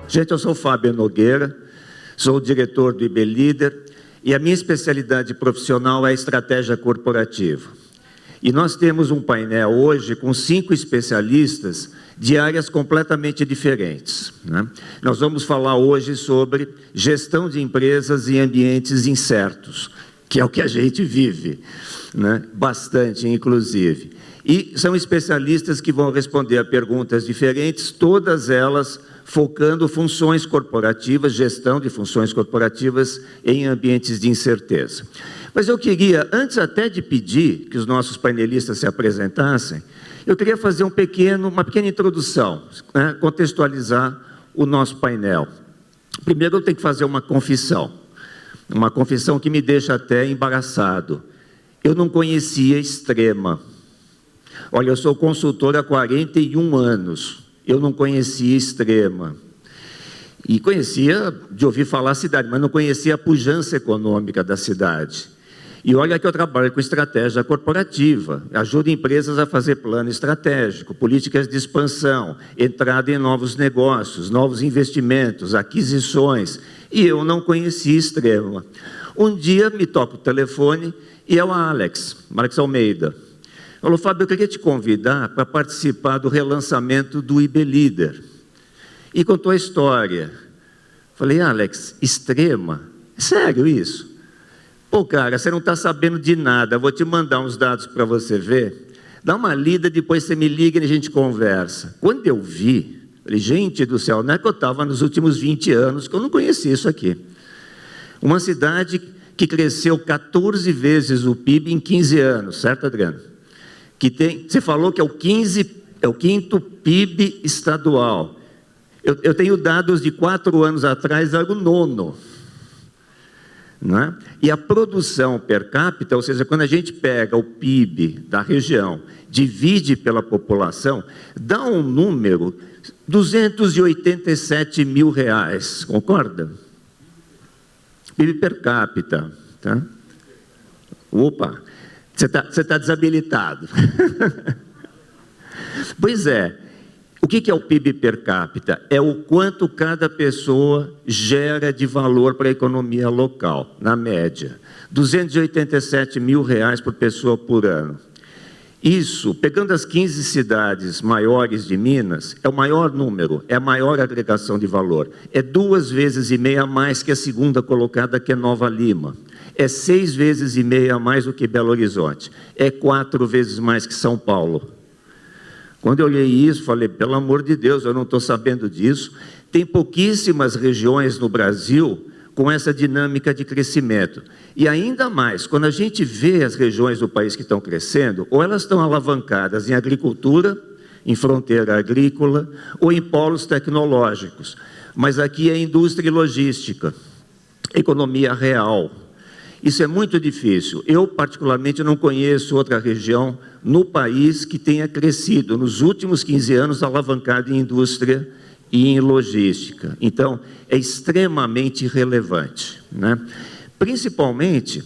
Gente, eu sou Fábio Nogueira, sou o diretor do IB Líder e a minha especialidade profissional é a estratégia corporativa. E nós temos um painel hoje com 5 especialistas de áreas completamente diferentes, né? Nós vamos falar hoje sobre gestão de empresas em ambientes incertos, que é o que a gente vive, né? Bastante, inclusive. E são especialistas que vão responder a perguntas diferentes, todas elas focando funções corporativas, gestão de funções corporativas em ambientes de incerteza. Mas eu queria, antes até de pedir que os nossos painelistas se apresentassem, eu queria fazer uma pequena introdução, né, contextualizar o nosso painel. Primeiro eu tenho que fazer uma confissão que me deixa até embaraçado. Eu não conhecia Extrema. Olha, eu sou consultor há 41 anos. Eu não conhecia Extrema. E conhecia de ouvir falar a cidade, mas não conhecia a pujança econômica da cidade. E olha que eu trabalho com estratégia corporativa, ajudo empresas a fazer plano estratégico, políticas de expansão, entrada em novos negócios, novos investimentos, aquisições. E eu não conhecia Extrema. Um dia me toca o telefone e é o Alex Almeida. Falou, Fábio, eu queria te convidar para participar do relançamento do IB Líder. E contou a história. Falei, Alex, Extrema? É sério isso? Pô, cara, você não está sabendo de nada, vou te mandar uns dados para você ver. Dá uma lida, depois você me liga e a gente conversa. Quando eu vi, falei, gente do céu, não é que eu estava nos últimos 20 anos, que eu não conhecia isso aqui. Uma cidade que cresceu 14 vezes o PIB em 15 anos, certo, Adriano? Você falou que é o 5º PIB estadual. Eu tenho dados de 4 anos atrás, era o 9º. Né? E a produção per capita, ou seja, quando a gente pega o PIB da região, divide pela população, dá um número, R$287 mil, concorda? PIB per capita. Tá? Opa! Você tá desabilitado. Pois é. O que é o PIB per capita? É o quanto cada pessoa gera de valor para a economia local, na média. R$287 mil por pessoa por ano. Isso, pegando as 15 cidades maiores de Minas, é o maior número, é a maior agregação de valor. É 2,5 vezes a mais que a segunda colocada, que é Nova Lima. É 6,5 vezes a mais do que Belo Horizonte. É 4 vezes mais que São Paulo. Quando eu olhei isso, falei, pelo amor de Deus, eu não estou sabendo disso. Tem pouquíssimas regiões no Brasil com essa dinâmica de crescimento. E ainda mais, quando a gente vê as regiões do país que estão crescendo, ou elas estão alavancadas em agricultura, em fronteira agrícola, ou em polos tecnológicos. Mas aqui é indústria e logística, economia real. Isso é muito difícil. Eu, particularmente, não conheço outra região no país que tenha crescido nos últimos 15 anos alavancado em indústria e em logística. Então, é extremamente relevante, né? Principalmente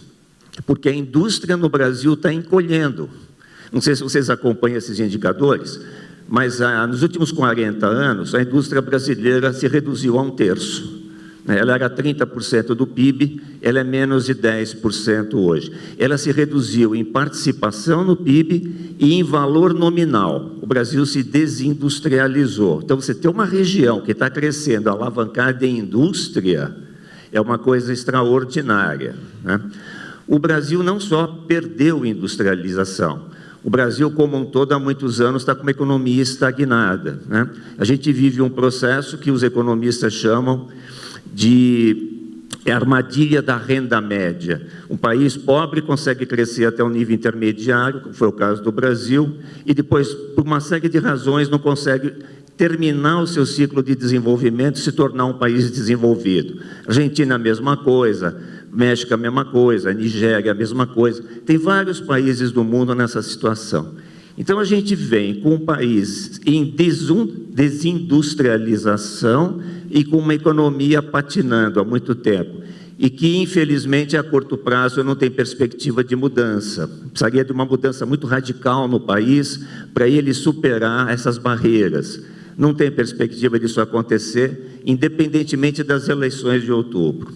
porque a indústria no Brasil está encolhendo. Não sei se vocês acompanham esses indicadores, mas nos últimos 40 anos, a indústria brasileira se reduziu a 1/3. Ela era 30% do PIB, ela é menos de 10% hoje. Ela se reduziu em participação no PIB e em valor nominal. O Brasil se desindustrializou. Então, você ter uma região que está crescendo alavancada em indústria é uma coisa extraordinária, né? O Brasil não só perdeu industrialização, o Brasil, como um todo, há muitos anos está com uma economia estagnada, né? A gente vive um processo que os economistas chamam de armadilha da renda média. Um país pobre consegue crescer até um nível intermediário, como foi o caso do Brasil, e depois, por uma série de razões, não consegue terminar o seu ciclo de desenvolvimento e se tornar um país desenvolvido. Argentina, a mesma coisa. México, a mesma coisa. Nigéria, a mesma coisa. Tem vários países do mundo nessa situação. Então, a gente vem com um país em desindustrialização e com uma economia patinando há muito tempo. E que, infelizmente, a curto prazo não tem perspectiva de mudança. Precisaria de uma mudança muito radical no país para ele superar essas barreiras. não tem perspectiva disso acontecer, independentemente das eleições de outubro.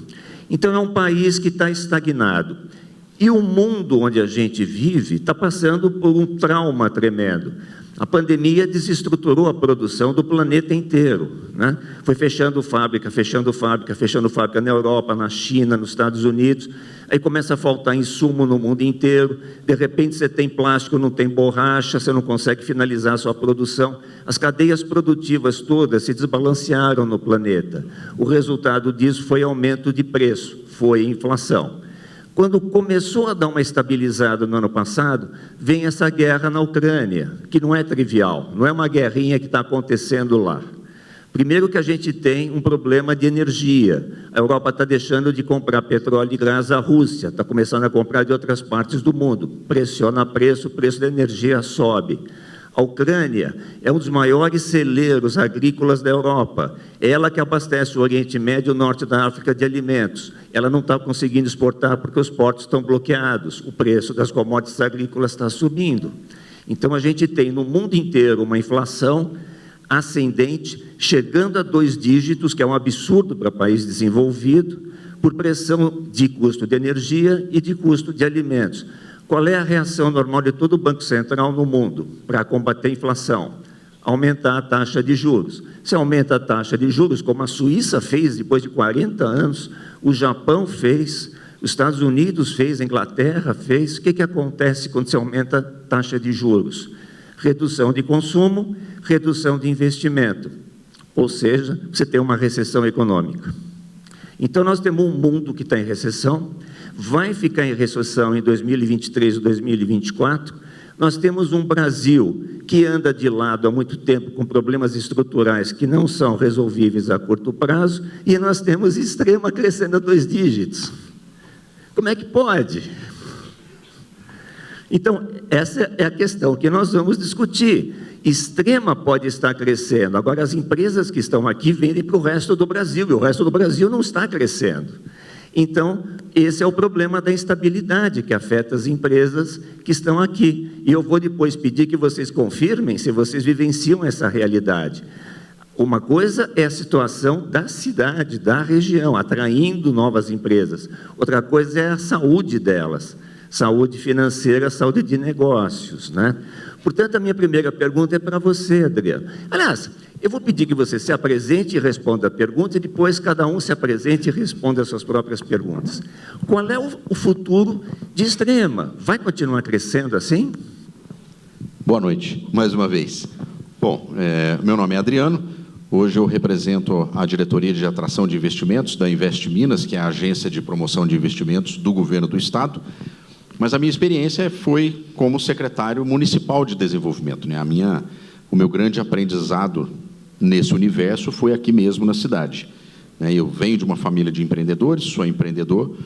Então, é um país que está estagnado. E o mundo onde a gente vive está passando por um trauma tremendo. A pandemia desestruturou a produção do planeta inteiro, né? Foi fechando fábrica na Europa, na China, nos Estados Unidos. Aí começa a faltar insumo no mundo inteiro. De repente você tem plástico, não tem borracha, você não consegue finalizar a sua produção. As cadeias produtivas todas se desbalancearam no planeta. O resultado disso foi aumento de preço, foi inflação. Quando começou a dar uma estabilizada no ano passado, vem essa guerra na Ucrânia, que não é trivial, não é uma guerrinha que está acontecendo lá. Primeiro que a gente tem um problema de energia. A Europa está deixando de comprar petróleo e gás à Rússia, está começando a comprar de outras partes do mundo. Pressiona preço, o preço da energia sobe. A Ucrânia é um dos maiores celeiros agrícolas da Europa. É ela que abastece o Oriente Médio e o Norte da África de alimentos. Ela não está conseguindo exportar porque os portos estão bloqueados. O preço das commodities agrícolas está subindo. Então, a gente tem no mundo inteiro uma inflação ascendente, chegando a 2 dígitos, que é um absurdo para país desenvolvido, por pressão de custo de energia e de custo de alimentos. Qual é a reação normal de todo o Banco Central no mundo para combater a inflação? Aumentar a taxa de juros. Se aumenta a taxa de juros, como a Suíça fez depois de 40 anos, o Japão fez, os Estados Unidos fez, a Inglaterra fez, o que acontece quando se aumenta a taxa de juros? Redução de consumo, redução de investimento. Ou seja, você tem uma recessão econômica. Então, nós temos um mundo que está em recessão, vai ficar em recessão em 2023 e 2024. Nós temos um Brasil que anda de lado há muito tempo com problemas estruturais que não são resolvíveis a curto prazo, e nós temos extrema crescendo a 2 dígitos. Como é que pode? Então, essa é a questão que nós vamos discutir. Extrema pode estar crescendo, agora as empresas que estão aqui vendem para o resto do Brasil, e o resto do Brasil não está crescendo. Então, esse é o problema da instabilidade que afeta as empresas que estão aqui. E eu vou depois pedir que vocês confirmem se vocês vivenciam essa realidade. Uma coisa é a situação da cidade, da região, atraindo novas empresas. Outra coisa é a saúde delas, saúde financeira, saúde de negócios, né? Portanto, a minha primeira pergunta é para você, Adriano. Aliás, eu vou pedir que você se apresente e responda a pergunta, e depois cada um se apresente e responda as suas próprias perguntas. Qual é o futuro de Extrema? Vai continuar crescendo assim? Boa noite, mais uma vez. Bom, meu nome é Adriano, hoje eu represento a Diretoria de Atração de Investimentos da Invest Minas, que é a agência de promoção de investimentos do governo do Estado. Mas a minha experiência foi como secretário municipal de desenvolvimento, né? O meu grande aprendizado nesse universo foi aqui mesmo na cidade. Eu venho de uma família de empreendedores, sou empreendedor,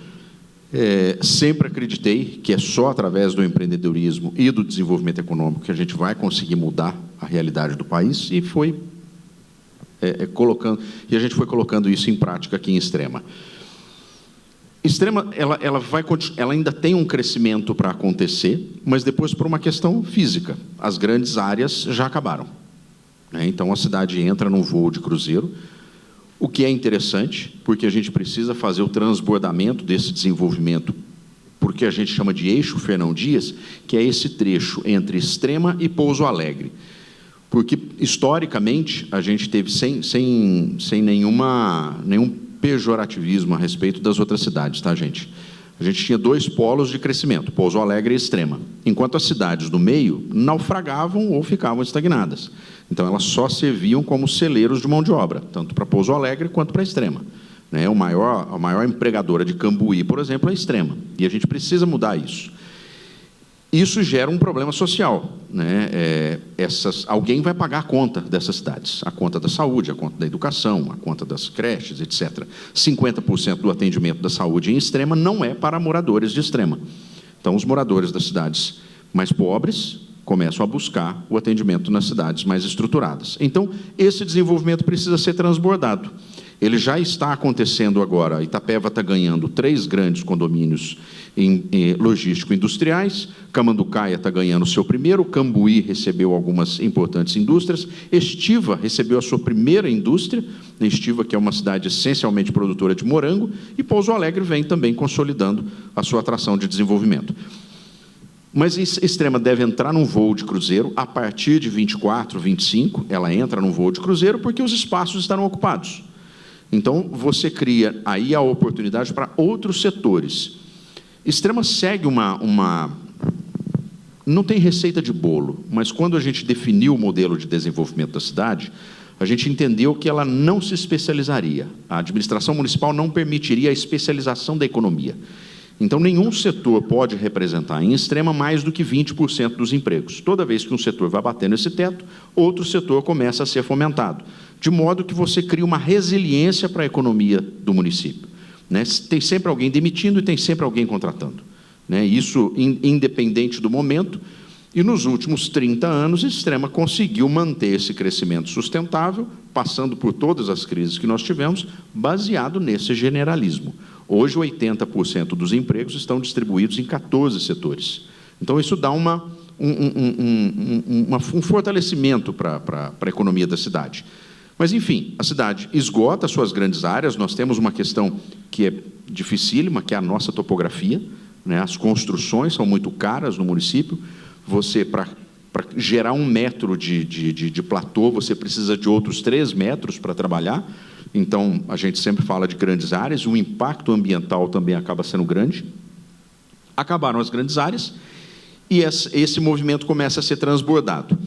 sempre acreditei que é só através do empreendedorismo e do desenvolvimento econômico que a gente vai conseguir mudar a realidade do país, e a gente foi colocando isso em prática aqui em Extrema. Extrema, ela ainda tem um crescimento para acontecer, mas depois por uma questão física. As grandes áreas já acabaram, né? Então, a cidade entra num voo de cruzeiro, o que é interessante, porque a gente precisa fazer o transbordamento desse desenvolvimento, porque a gente chama de eixo Fernão Dias, que é esse trecho entre Extrema e Pouso Alegre. Porque, historicamente, a gente teve sem nenhum pejorativismo a respeito das outras cidades, tá, gente? A gente tinha 2 polos de crescimento, Pouso Alegre e Extrema, enquanto as cidades do meio naufragavam ou ficavam estagnadas. Então, elas só serviam como celeiros de mão de obra, tanto para Pouso Alegre quanto para Extrema, né? A maior empregadora de Cambuí, por exemplo, é Extrema, e a gente precisa mudar isso. Isso gera um problema social, né? Alguém vai pagar a conta dessas cidades, a conta da saúde, a conta da educação, a conta das creches, etc. 50% do atendimento da saúde em Extrema não é para moradores de Extrema. Então, os moradores das cidades mais pobres começam a buscar o atendimento nas cidades mais estruturadas. Então, esse desenvolvimento precisa ser transbordado. Ele já está acontecendo agora. A Itapeva está ganhando 3 grandes condomínios logístico-industriais, Camanducaia está ganhando o seu primeiro, Cambuí recebeu algumas importantes indústrias, Estiva recebeu a sua primeira indústria, Estiva, que é uma cidade essencialmente produtora de morango, e Pouso Alegre vem também consolidando a sua atração de desenvolvimento. Mas Extrema deve entrar num voo de cruzeiro a partir de 24, 25, ela entra num voo de cruzeiro porque os espaços estarão ocupados. Então, você cria aí a oportunidade para outros setores. Extrema segue não tem receita de bolo, mas quando a gente definiu o modelo de desenvolvimento da cidade, a gente entendeu que ela não se especializaria. A administração municipal não permitiria a especialização da economia. Então, nenhum setor pode representar em Extrema mais do que 20% dos empregos. Toda vez que um setor vai batendo esse teto, outro setor começa a ser fomentado, de modo que você cria uma resiliência para a economia do município. Né? Tem sempre alguém demitindo e tem sempre alguém contratando. Né? Isso independente do momento. E nos últimos 30 anos, Extrema conseguiu manter esse crescimento sustentável, passando por todas as crises que nós tivemos, baseado nesse generalismo. Hoje, 80% dos empregos estão distribuídos em 14 setores. Então, isso dá um fortalecimento para a economia da cidade. Mas, enfim, a cidade esgota suas grandes áreas. Nós temos uma questão que é dificílima, que é a nossa topografia. Né? As construções são muito caras no município. Você, para gerar 1 metro de platô, você precisa de outros 3 metros para trabalhar. Então, a gente sempre fala de grandes áreas, o impacto ambiental também acaba sendo grande. Acabaram as grandes áreas e esse movimento começa a ser transbordado.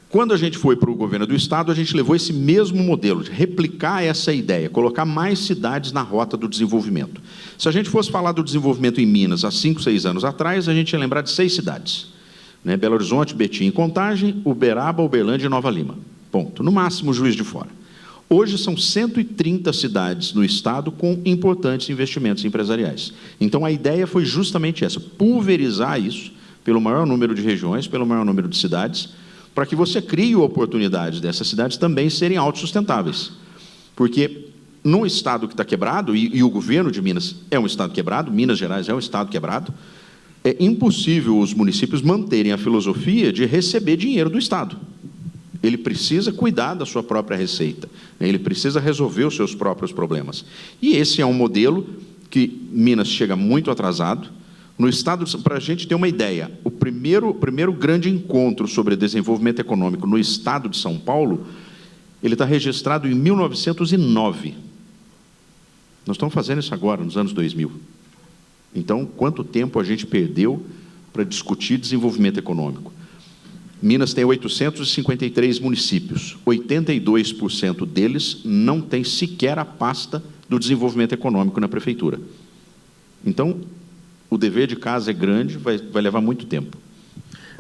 Quando a gente foi para o governo do Estado, a gente levou esse mesmo modelo, de replicar essa ideia, colocar mais cidades na rota do desenvolvimento. Se a gente fosse falar do desenvolvimento em Minas há 5, 6 anos atrás, a gente ia lembrar de 6 cidades. Né? Belo Horizonte, Betim e Contagem, Uberaba, Uberlândia e Nova Lima. Ponto. No máximo, Juiz de Fora. Hoje são 130 cidades no Estado com importantes investimentos empresariais. Então, a ideia foi justamente essa, pulverizar isso pelo maior número de regiões, pelo maior número de cidades, para que você crie oportunidades dessas cidades também serem autossustentáveis. Porque num Estado que está quebrado, e o governo de Minas é um Estado quebrado, Minas Gerais é um Estado quebrado, é impossível os municípios manterem a filosofia de receber dinheiro do Estado. Ele precisa cuidar da sua própria receita, ele precisa resolver os seus próprios problemas. E esse é um modelo que Minas chega muito atrasado. No Estado, para a gente ter uma ideia, o primeiro grande encontro sobre desenvolvimento econômico no Estado de São Paulo, ele está registrado em 1909. Nós estamos fazendo isso agora, nos anos 2000. Então, quanto tempo a gente perdeu para discutir desenvolvimento econômico? Minas tem 853 municípios, 82% deles não tem sequer a pasta do desenvolvimento econômico na prefeitura. Então, o dever de casa é grande, vai levar muito tempo.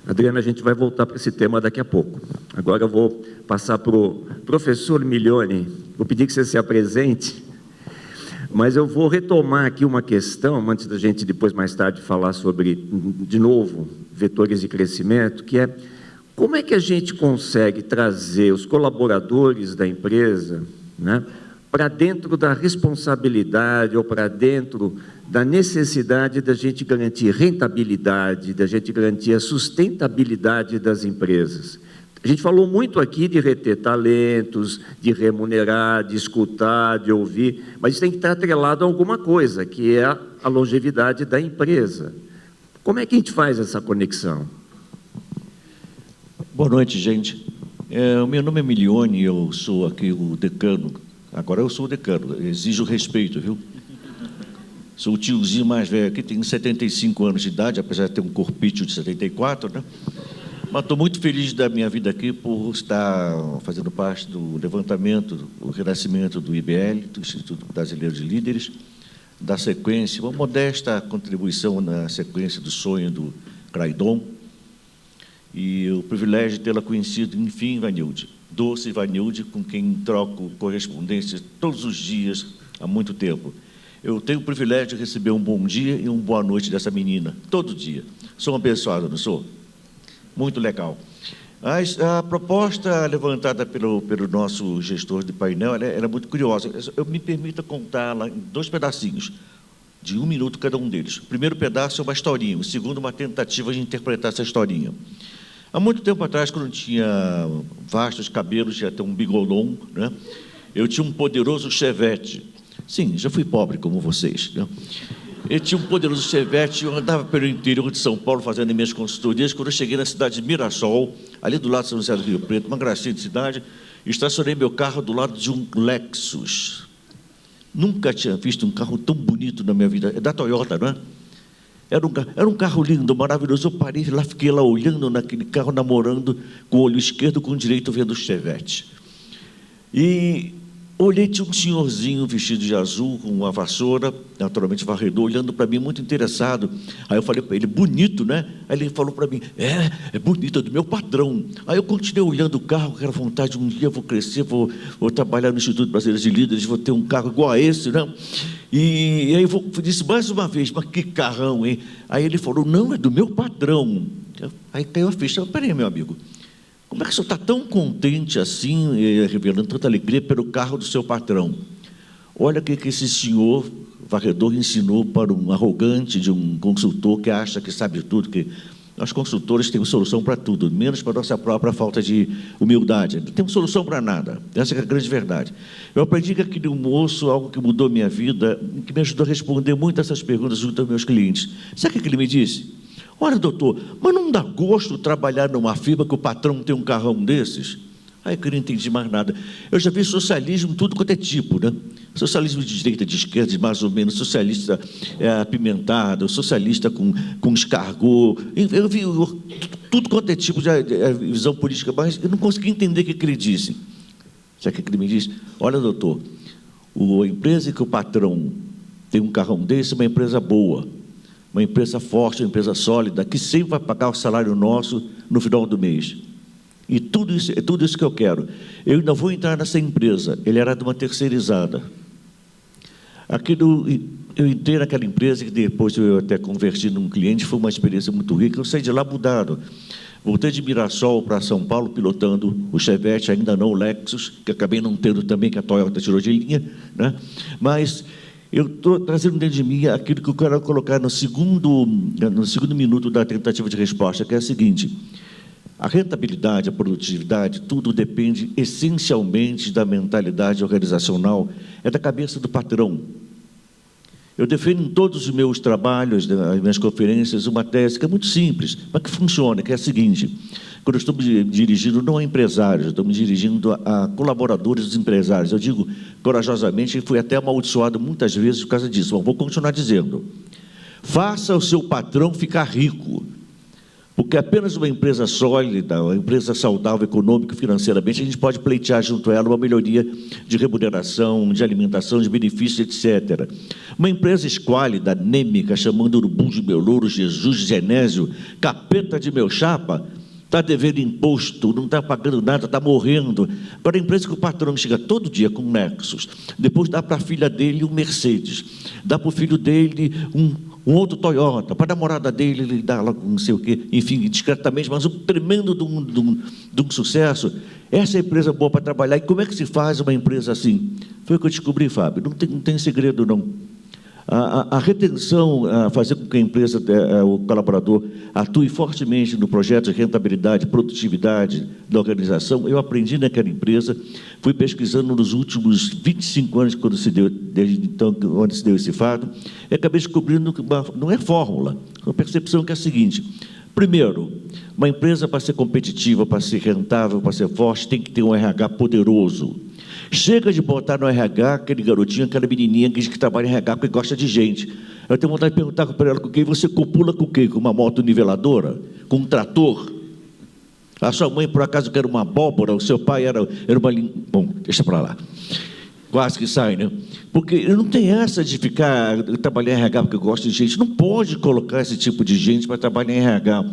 Adriana, a gente vai voltar para esse tema daqui a pouco. Agora eu vou passar para o professor Milioni, vou pedir que você se apresente, mas eu vou retomar aqui uma questão, antes da gente depois, mais tarde, falar sobre, de novo, vetores de crescimento, que é como é que a gente consegue trazer os colaboradores da empresa, né, para dentro da responsabilidade ou para dentro da necessidade da gente garantir rentabilidade, da gente garantir a sustentabilidade das empresas. A gente falou muito aqui de reter talentos, de remunerar, de escutar, de ouvir, mas isso tem que estar atrelado a alguma coisa, que é a longevidade da empresa. Como é que a gente faz essa conexão? Boa noite, gente. O meu nome é Milioni, eu sou aqui o decano. Agora eu sou o decano, exijo respeito, viu? Sou o tiozinho mais velho aqui, tenho 75 anos de idade, apesar de ter um corpício de 74, né? Mas estou muito feliz da minha vida aqui por estar fazendo parte do levantamento, do renascimento do IBL, do Instituto Brasileiro de Líderes, da sequência, uma modesta contribuição na sequência do sonho do Craidon, e o privilégio de tê-la conhecido, enfim, Ivanilde, doce Ivanilde, com quem troco correspondência todos os dias, há muito tempo. Eu tenho o privilégio de receber um bom dia e uma boa noite dessa menina, todo dia. Sou um abençoado, não sou? Muito legal. A proposta levantada pelo nosso gestor de painel ela era muito curiosa. Eu me permita contá-la em 2 pedacinhos, de 1 minuto cada um deles. O primeiro pedaço é uma historinha, o segundo uma tentativa de interpretar essa historinha. Há muito tempo atrás, quando eu tinha vastos cabelos, tinha até um bigolom, né? Eu tinha um poderoso Chevette. Sim, já fui pobre como vocês, né? Eu tinha um poderoso Chevette, eu andava pelo interior de São Paulo fazendo minhas consultorias. Quando eu cheguei na cidade de Mirassol, ali do lado de São José do Rio Preto, uma gracinha de cidade, estacionei meu carro do lado de um Lexus. Nunca tinha visto um carro tão bonito na minha vida. É da Toyota, não é? Era um carro lindo, maravilhoso. Eu parei lá, fiquei lá olhando naquele carro, namorando com o olho esquerdo, com o direito vendo o Chevette. E olhei, tinha um senhorzinho vestido de azul, com uma vassoura, naturalmente varredor, olhando para mim, muito interessado. Aí eu falei para ele, bonito, né? Aí ele falou para mim, é bonito, é do meu patrão. Aí eu continuei olhando o carro, com aquela vontade, um dia eu vou crescer, vou trabalhar no Instituto Brasileiro de Líderes, vou ter um carro igual a esse, né? E aí eu disse mais uma vez, mas que carrão, hein? Aí ele falou, não, é do meu patrão. Aí caiu a ficha, peraí, meu amigo, como é que o senhor está tão contente assim, revelando tanta alegria pelo carro do seu patrão? Olha o que esse senhor varredor ensinou para um arrogante de um consultor que acha que sabe tudo, que nós consultores temos solução para tudo, menos para a nossa própria falta de humildade. Não temos solução para nada, essa é a grande verdade. Eu aprendi que aquele moço, algo que mudou minha vida, que me ajudou a responder muitas dessas perguntas junto aos meus clientes. Sabe o que ele me disse? Olha, doutor, mas não dá gosto trabalhar numa firma que o patrão tem um carrão desses? Aí eu não entendi mais nada. Eu já vi socialismo tudo quanto é tipo, né? Socialismo de direita, de esquerda, de mais ou menos, socialista apimentado, socialista com escargot. Eu vi tudo quanto é tipo de visão política, mas eu não consegui entender o que ele disse. Sabe o que ele me disse? Olha, doutor, a empresa que o patrão tem um carrão desse é uma empresa boa, uma empresa forte, uma empresa sólida, que sempre vai pagar o salário nosso no final do mês. E é tudo isso que eu quero. Eu ainda vou entrar nessa empresa. Ele era de uma terceirizada. Eu entrei naquela empresa, que depois eu até converti num cliente, foi uma experiência muito rica. Eu saí de lá mudado. Voltei de Mirassol para São Paulo, pilotando o Chevette, ainda não o Lexus, que acabei não tendo também, que a Toyota tirou de linha, né? Mas eu estou trazendo dentro de mim aquilo que eu quero colocar no segundo minuto da tentativa de resposta, que é a seguinte: a rentabilidade, a produtividade, tudo depende essencialmente da mentalidade organizacional, é da cabeça do patrão. Eu defendo em todos os meus trabalhos, nas minhas conferências, uma tese que é muito simples, mas que funciona, que é a seguinte: quando eu estou me dirigindo não a empresários, eu estou me dirigindo a colaboradores dos empresários, eu digo corajosamente, e fui até amaldiçoado muitas vezes por causa disso, mas vou continuar dizendo: faça o seu patrão ficar rico, porque apenas uma empresa sólida, uma empresa saudável econômica e financeiramente, a gente pode pleitear junto a ela uma melhoria de remuneração, de alimentação, de benefícios, etc. Uma empresa esquálida, anêmica, chamando urubu de meu louro, Jesus de Genésio, capeta de meu chapa, está devendo imposto, não está pagando nada, está morrendo. Agora, a empresa que o patrão chega todo dia com um Nexus, depois dá para a filha dele um Mercedes, dá para o filho dele um outro Toyota, para a namorada dele ele dá lá não sei o quê, enfim, discretamente, mas um tremendo de um sucesso. Essa é a empresa boa para trabalhar. E como é que se faz uma empresa assim? Foi o que eu descobri, Fábio, não tem segredo, não. A retenção, fazer com que a empresa, o colaborador, atue fortemente no projeto de rentabilidade, produtividade da organização, eu aprendi naquela empresa, fui pesquisando nos últimos 25 anos, desde então, onde se deu esse fato, e acabei descobrindo que não é fórmula, é uma percepção que é a seguinte: primeiro, uma empresa, para ser competitiva, para ser rentável, para ser forte, tem que ter um RH poderoso. Chega de botar no RH aquele garotinho, aquela menininha que diz que trabalha em RH porque gosta de gente. Eu tenho vontade de perguntar para ela: com quem você copula com o quê? Com uma moto niveladora? Com um trator? A sua mãe, por acaso, era uma abóbora? O seu pai era uma... Bom, deixa para lá. Quase que sai, né? Porque não tem essa de ficar trabalhar em RH porque gosta de gente. Não pode colocar esse tipo de gente para trabalhar em RH.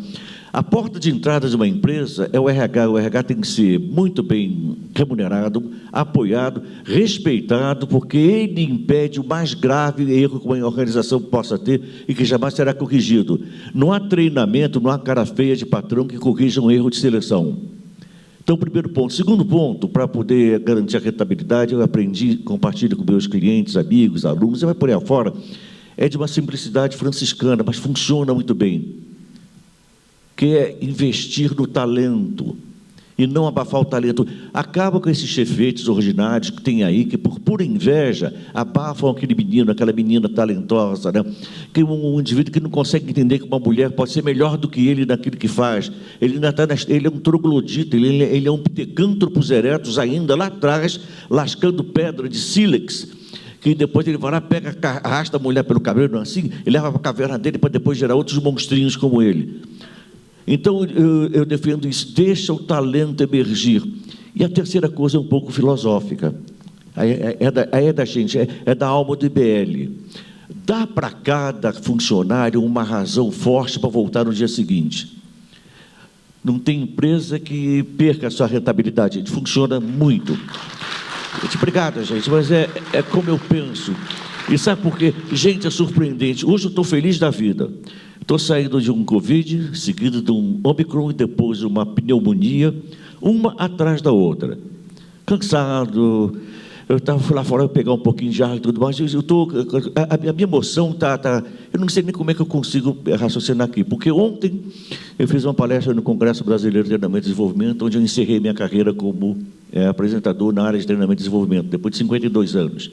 A porta de entrada de uma empresa é o RH. O RH tem que ser muito bem remunerado, apoiado, respeitado, porque ele impede o mais grave erro que uma organização possa ter e que jamais será corrigido. Não há treinamento, não há cara feia de patrão que corrija um erro de seleção. Então, primeiro ponto. Segundo ponto, para poder garantir a rentabilidade, eu aprendi, compartilho com meus clientes, amigos, alunos, você vai por aí afora, é de uma simplicidade franciscana, mas funciona muito bem, que é investir no talento e não abafar o talento. Acaba com esses chefetes ordinários que tem aí, que por pura inveja abafam aquele menino, aquela menina talentosa, né? Que um indivíduo que não consegue entender que uma mulher pode ser melhor do que ele naquilo que faz. Ele ainda ele é um troglodita, ele é um ptecântropos eretos ainda lá atrás, lascando pedra de sílex, que depois ele vai lá, pega, arrasta a mulher pelo cabelo, assim, e leva para a caverna dele para depois gerar outros monstrinhos como ele. Então, eu defendo isso, deixa o talento emergir. E a terceira coisa é um pouco filosófica, é da gente, é da alma do IBL. Dá para cada funcionário uma razão forte para voltar no dia seguinte. Não tem empresa que perca a sua rentabilidade, gente, funciona muito. Obrigado, gente, mas é como eu penso. E sabe por quê? Gente, é surpreendente. Hoje eu estou feliz da vida. Estou saindo de um Covid, seguido de um Omicron e depois de uma pneumonia, uma atrás da outra. Cansado, eu fui lá fora pegar um pouquinho de ar e tudo mais, a minha emoção está... Eu não sei nem como é que eu consigo raciocinar aqui, porque ontem eu fiz uma palestra no Congresso Brasileiro de Treinamento e Desenvolvimento, onde eu encerrei minha carreira como apresentador na área de treinamento e desenvolvimento, depois de 52 anos.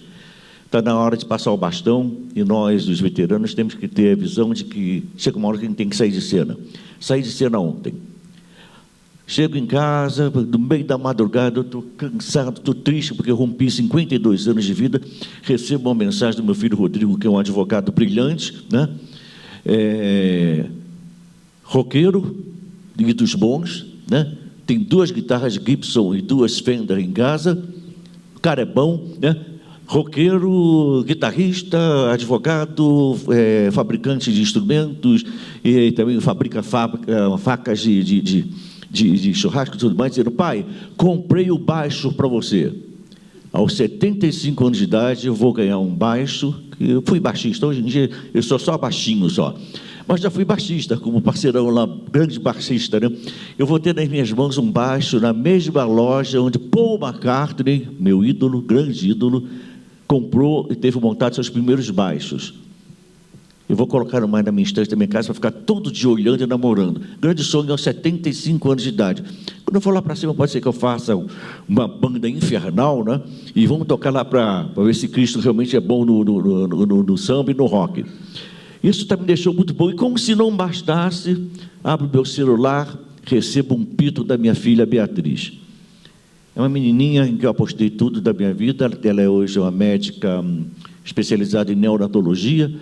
Está na hora de passar o bastão e nós, os veteranos, temos que ter a visão de que chega uma hora que a gente tem que sair de cena. Saí de cena ontem. Chego em casa, no meio da madrugada, eu estou cansado, estou triste, porque eu rompi 52 anos de vida, recebo uma mensagem do meu filho Rodrigo, que é um advogado brilhante, né? Roqueiro e dos bons, né? Tem 2 guitarras Gibson e 2 Fender em casa, o cara é bom, né? Roqueiro, guitarrista, advogado, fabricante de instrumentos, e também fabrica facas de churrasco e tudo mais, dizendo: pai, comprei o baixo para você. Aos 75 anos de idade, eu vou ganhar um baixo. Eu fui baixista, hoje em dia eu sou só baixinho só. Mas já fui baixista, como parceirão lá, grande baixista, né? Eu vou ter nas minhas mãos um baixo na mesma loja onde Paul McCartney, meu ídolo, grande ídolo, comprou e teve montado seus primeiros baixos. Eu vou colocar mais na minha estante da minha casa para ficar todo dia olhando e namorando. Grande sonho aos 75 anos de idade. Quando eu for lá para cima, pode ser que eu faça uma banda infernal, né? E vamos tocar lá para ver se Cristo realmente é bom no samba e no rock. Isso me deixou muito bom. E como se não bastasse, abro meu celular, recebo um pito da minha filha Beatriz. É uma menininha em que eu apostei tudo da minha vida. Ela é hoje uma médica especializada em neonatologia.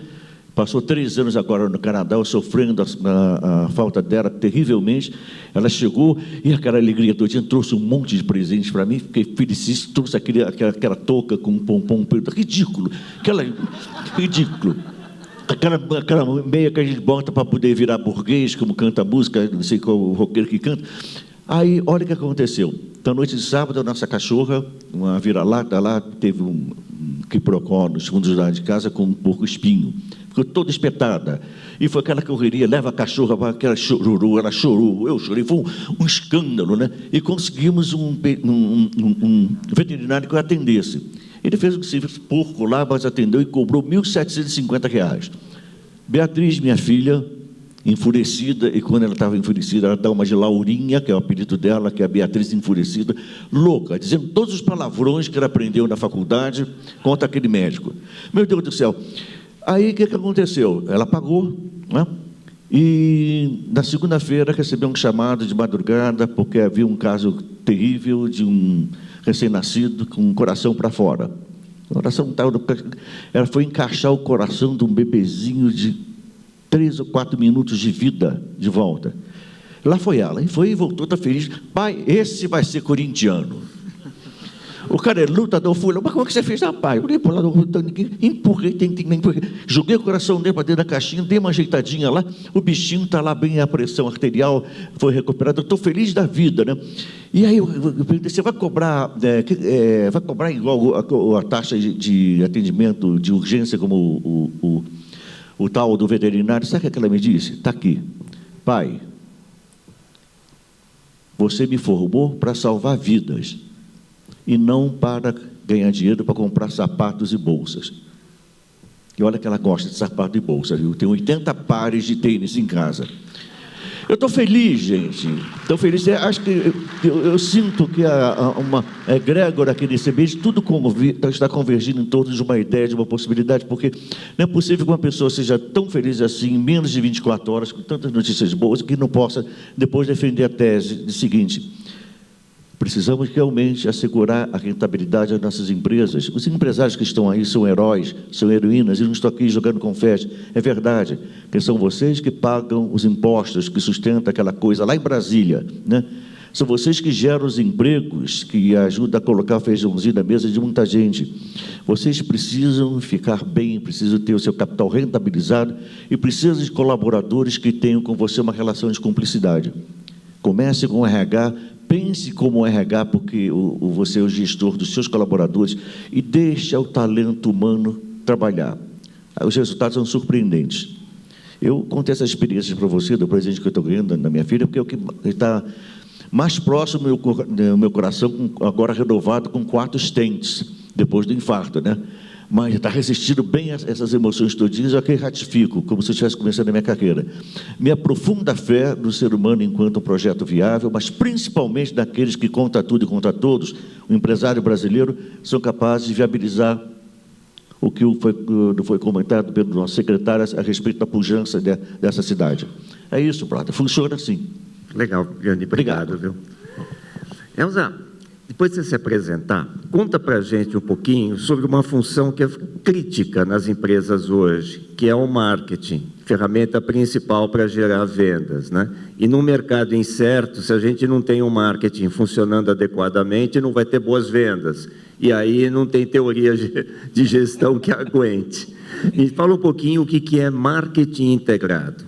Passou 3 anos agora no Canadá, eu sofrendo a falta dela terrivelmente. Ela chegou e aquela alegria todinha, trouxe um monte de presentes para mim. Fiquei felicíssimo, trouxe aquela touca com um pompom preto. Ridículo, ridículo. Aquela meia que a gente bota para poder virar burguês, como canta a música, não sei qual o roqueiro que canta. Aí, olha o que aconteceu. Então, noite de sábado, a nossa cachorra, uma vira-lata lá, teve um quiprocó nos fundos lá de casa com um porco espinho. Ficou toda espetada. E foi aquela correria, leva a cachorra para aquela chororô, ela chorou, eu chorei, foi um escândalo, né? E conseguimos um veterinário que o atendesse. Ele fez um serviço porco lá, mas atendeu e cobrou R$ 1.750. Beatriz, minha filha, enfurecida, e quando ela estava enfurecida, ela dá uma de Laurinha, que é o apelido dela, que é a Beatriz enfurecida, louca, dizendo todos os palavrões que ela aprendeu na faculdade contra aquele médico. Meu Deus do céu. Aí, o que aconteceu? Ela pagou, né? E na segunda-feira recebeu um chamado de madrugada, porque havia um caso terrível de um recém-nascido com o coração para fora. O coração estava... Ela foi encaixar o coração de um bebezinho de 3 ou 4 minutos de vida de volta. Lá foi ela, e foi e voltou, está feliz. Pai, esse vai ser corintiano. O cara é lutador, fui lá, mas como é que você fez? Pai, eu olhei para lá, empurrei, joguei o coração dele para dentro da caixinha, dei uma ajeitadinha lá, o bichinho está lá bem, a pressão arterial foi recuperada, eu estou feliz da vida, né? E aí eu perguntei, você vai cobrar igual a taxa de atendimento de urgência como o tal do veterinário? Sabe o que ela me disse? Está aqui. Pai, Você me formou para salvar vidas e não para ganhar dinheiro para comprar sapatos e bolsas. E olha que ela gosta de sapato e bolsa, viu? Tem 80 pares de tênis em casa. Eu estou feliz, gente. Estou feliz. Acho que eu sinto que há uma egrégora aqui nesse ambiente, tudo está convergindo em torno de uma ideia, de uma possibilidade, porque não é possível que uma pessoa seja tão feliz assim, em menos de 24 horas, com tantas notícias boas, que não possa depois defender a tese de seguinte: precisamos realmente assegurar a rentabilidade das nossas empresas. Os empresários que estão aí são heróis, são heroínas, e não estou aqui jogando confete. É verdade, que são vocês que pagam os impostos, que sustentam aquela coisa lá em Brasília, né? São vocês que geram os empregos, que ajudam a colocar feijãozinho na mesa de muita gente. Vocês precisam ficar bem, precisam ter o seu capital rentabilizado e precisam de colaboradores que tenham com você uma relação de cumplicidade. Comece com o RH, pense como RH, porque você é o gestor dos seus colaboradores, e deixe o talento humano trabalhar. Os resultados são surpreendentes. Eu contei essas experiências para você, do presente que eu estou ganhando da minha filha, porque é o que está mais próximo do meu coração, agora renovado com 4 stents, depois do infarto, né? Mas está resistindo bem a essas emoções todinhas, eu que ratifico, como se eu estivesse começando a minha carreira. Minha profunda fé no ser humano enquanto um projeto viável, mas principalmente daqueles que, contra tudo e contra todos, o empresário brasileiro, são capazes de viabilizar o que foi comentado pelo nosso secretário a respeito da pujança dessa cidade. É isso, Prata, funciona assim. Legal, Grande, obrigado, viu? Elza, depois de você se apresentar, conta para a gente um pouquinho sobre uma função que é crítica nas empresas hoje, que é o marketing, ferramenta principal para gerar vendas, né? E num mercado incerto, se a gente não tem um marketing funcionando adequadamente, não vai ter boas vendas. E aí não tem teoria de gestão que aguente. Me fala um pouquinho o que é marketing integrado.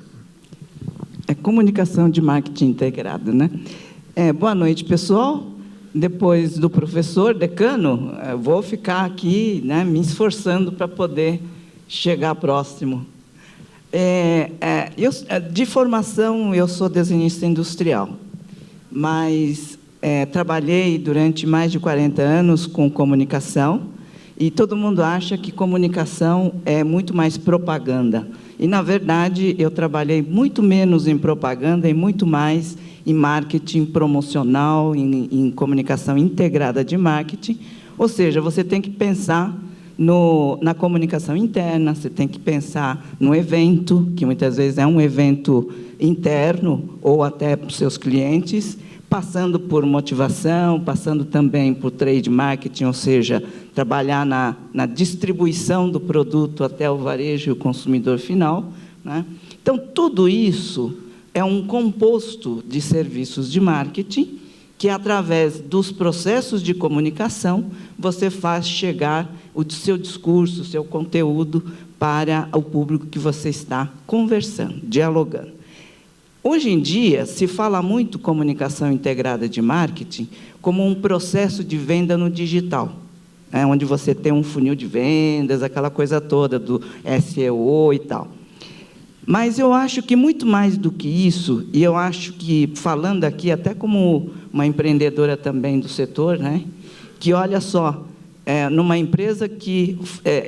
É comunicação de marketing integrado, né? Boa noite, pessoal. Depois do professor, decano, vou ficar aqui, né, me esforçando para poder chegar próximo. De formação, eu sou desenhista industrial, mas trabalhei durante mais de 40 anos com comunicação, e todo mundo acha que comunicação é muito mais propaganda. E, na verdade, eu trabalhei muito menos em propaganda e muito mais em marketing promocional, em comunicação integrada de marketing. Ou seja, você tem que pensar na comunicação interna, você tem que pensar no evento, que muitas vezes é um evento interno ou até para os seus clientes, passando por motivação, passando também por trade marketing, ou seja, trabalhar na distribuição do produto até o varejo e o consumidor final, né? Então, tudo isso é um composto de serviços de marketing que, através dos processos de comunicação, você faz chegar o seu discurso, o seu conteúdo para o público que você está conversando, dialogando. Hoje em dia, se fala muito comunicação integrada de marketing como um processo de venda no digital, onde você tem um funil de vendas, aquela coisa toda do SEO e tal. Mas eu acho que muito mais do que isso, e eu acho que, falando aqui até como uma empreendedora também do setor, né, que, olha só, numa empresa que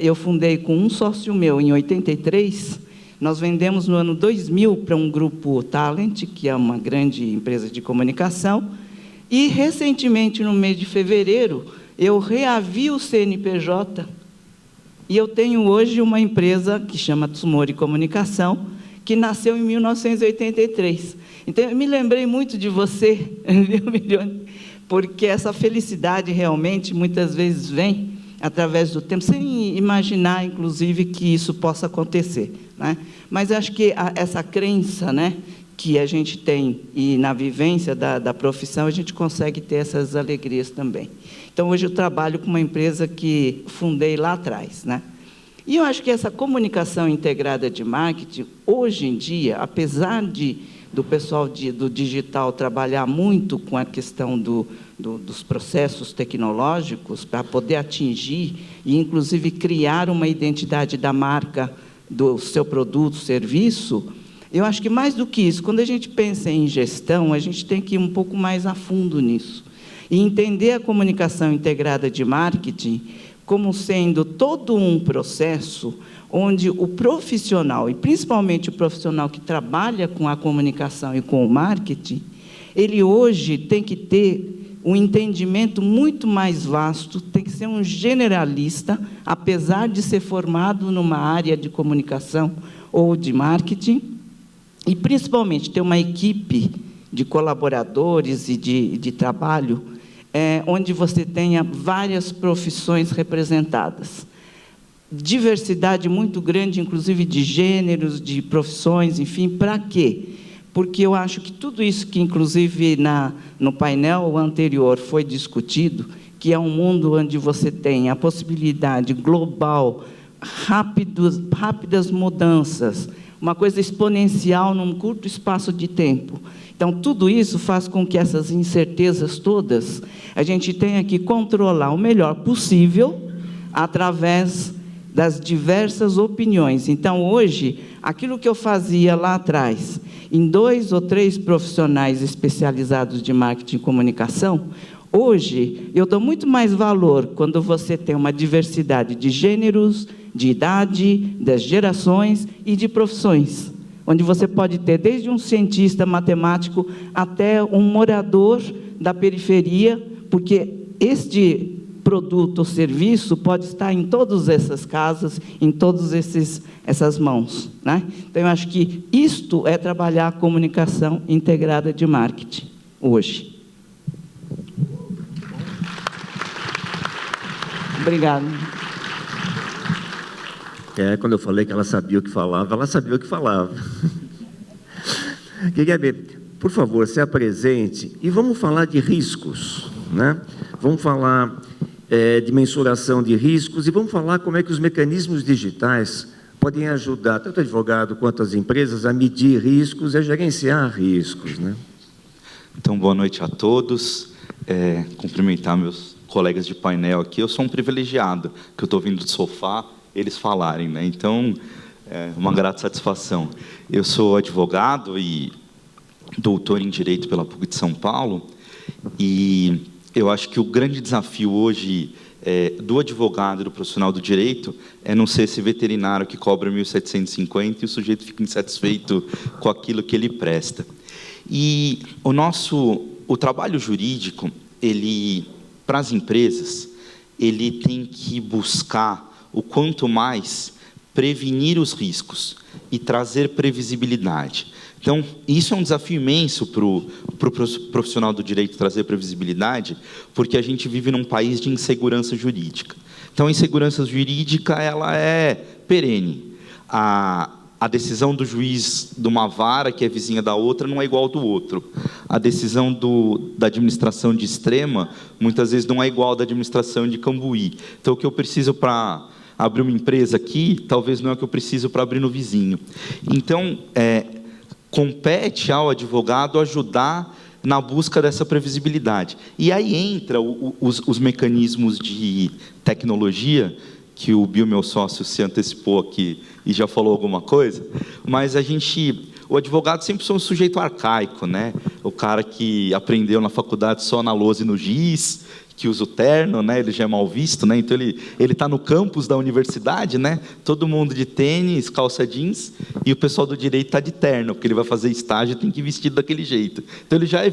eu fundei com um sócio meu em 83, nós vendemos no ano 2000 para um grupo Talent, que é uma grande empresa de comunicação, e, recentemente, no mês de fevereiro, eu reavi o CNPJ, e eu tenho hoje uma empresa que chama Tsumori Comunicação, que nasceu em 1983. Então, eu me lembrei muito de você, porque essa felicidade realmente, muitas vezes, vem através do tempo, sem imaginar, inclusive, que isso possa acontecer, né? Mas acho que essa crença, né, que a gente tem, e na vivência da profissão, a gente consegue ter essas alegrias também. Então, hoje eu trabalho com uma empresa que fundei lá atrás, né? E eu acho que essa comunicação integrada de marketing, hoje em dia, apesar do pessoal do digital trabalhar muito com a questão dos processos tecnológicos para poder atingir e, inclusive, criar uma identidade da marca, do seu produto, serviço, Eu acho que mais do que isso, quando a gente pensa em gestão, a gente tem que ir um pouco mais a fundo nisso. E entender a comunicação integrada de marketing como sendo todo um processo onde o profissional, e principalmente o profissional que trabalha com a comunicação e com o marketing, ele hoje tem que ter um entendimento muito mais vasto, tem que ser um generalista, apesar de ser formado numa área de comunicação ou de marketing, e principalmente ter uma equipe de colaboradores e de trabalho, onde você tenha várias profissões representadas. Diversidade muito grande, inclusive de gêneros, de profissões, enfim, para quê? Porque eu acho que tudo isso que, inclusive, no painel anterior foi discutido, que é um mundo onde você tem a possibilidade global, rápidas mudanças, uma coisa exponencial num curto espaço de tempo. Então, tudo isso faz com que essas incertezas todas, a gente tenha que controlar o melhor possível através das diversas opiniões. Então, hoje, aquilo que eu fazia lá atrás, em 2 ou 3 profissionais especializados de marketing e comunicação, hoje, eu dou muito mais valor quando você tem uma diversidade de gêneros, de idade, das gerações e de profissões, onde você pode ter desde um cientista matemático até um morador da periferia, porque este produto ou serviço pode estar em todas essas casas, em todas essas mãos, né? Então, eu acho que isto é trabalhar a comunicação integrada de marketing, hoje. Obrigada. Quando eu falei que ela sabia o que falava, ela sabia o que falava. Guilherme, por favor, se apresente e vamos falar de riscos, né? Vamos falar de mensuração de riscos e vamos falar como é que os mecanismos digitais podem ajudar tanto o advogado quanto as empresas a medir riscos e a gerenciar riscos, né? Então, boa noite a todos. Cumprimentar meus colegas de painel aqui. Eu sou um privilegiado, que eu estou vindo do sofá, eles falarem, né? Então, uma grata satisfação. Eu sou advogado e doutor em Direito pela PUC de São Paulo, e eu acho que o grande desafio hoje do advogado e do profissional do direito é não ser esse veterinário que cobra 1.750 e o sujeito fica insatisfeito com aquilo que ele presta. E o trabalho jurídico, para as empresas, ele tem que buscar o quanto mais prevenir os riscos e trazer previsibilidade. Então, isso é um desafio imenso para o profissional do direito trazer previsibilidade, porque a gente vive num país de insegurança jurídica. Então, a insegurança jurídica ela é perene. A decisão do juiz de uma vara, que é vizinha da outra, não é igual do outro. A decisão da administração de Extrema, muitas vezes, não é igual da administração de Cambuí. Então, o que eu preciso para abrir uma empresa aqui, talvez não é o que eu preciso para abrir no vizinho. Então, compete ao advogado ajudar na busca dessa previsibilidade. E aí entra os mecanismos de tecnologia, que o Bill, meu sócio, se antecipou aqui e já falou alguma coisa, mas o advogado sempre foi um sujeito arcaico, né? O cara que aprendeu na faculdade só na lousa e no giz, que usa o terno, né? Ele já é mal visto, né? Então ele está no campus da universidade, né? Todo mundo de tênis, calça jeans, e o pessoal do direito está de terno, porque ele vai fazer estágio e tem que ir vestido daquele jeito. Então ele já é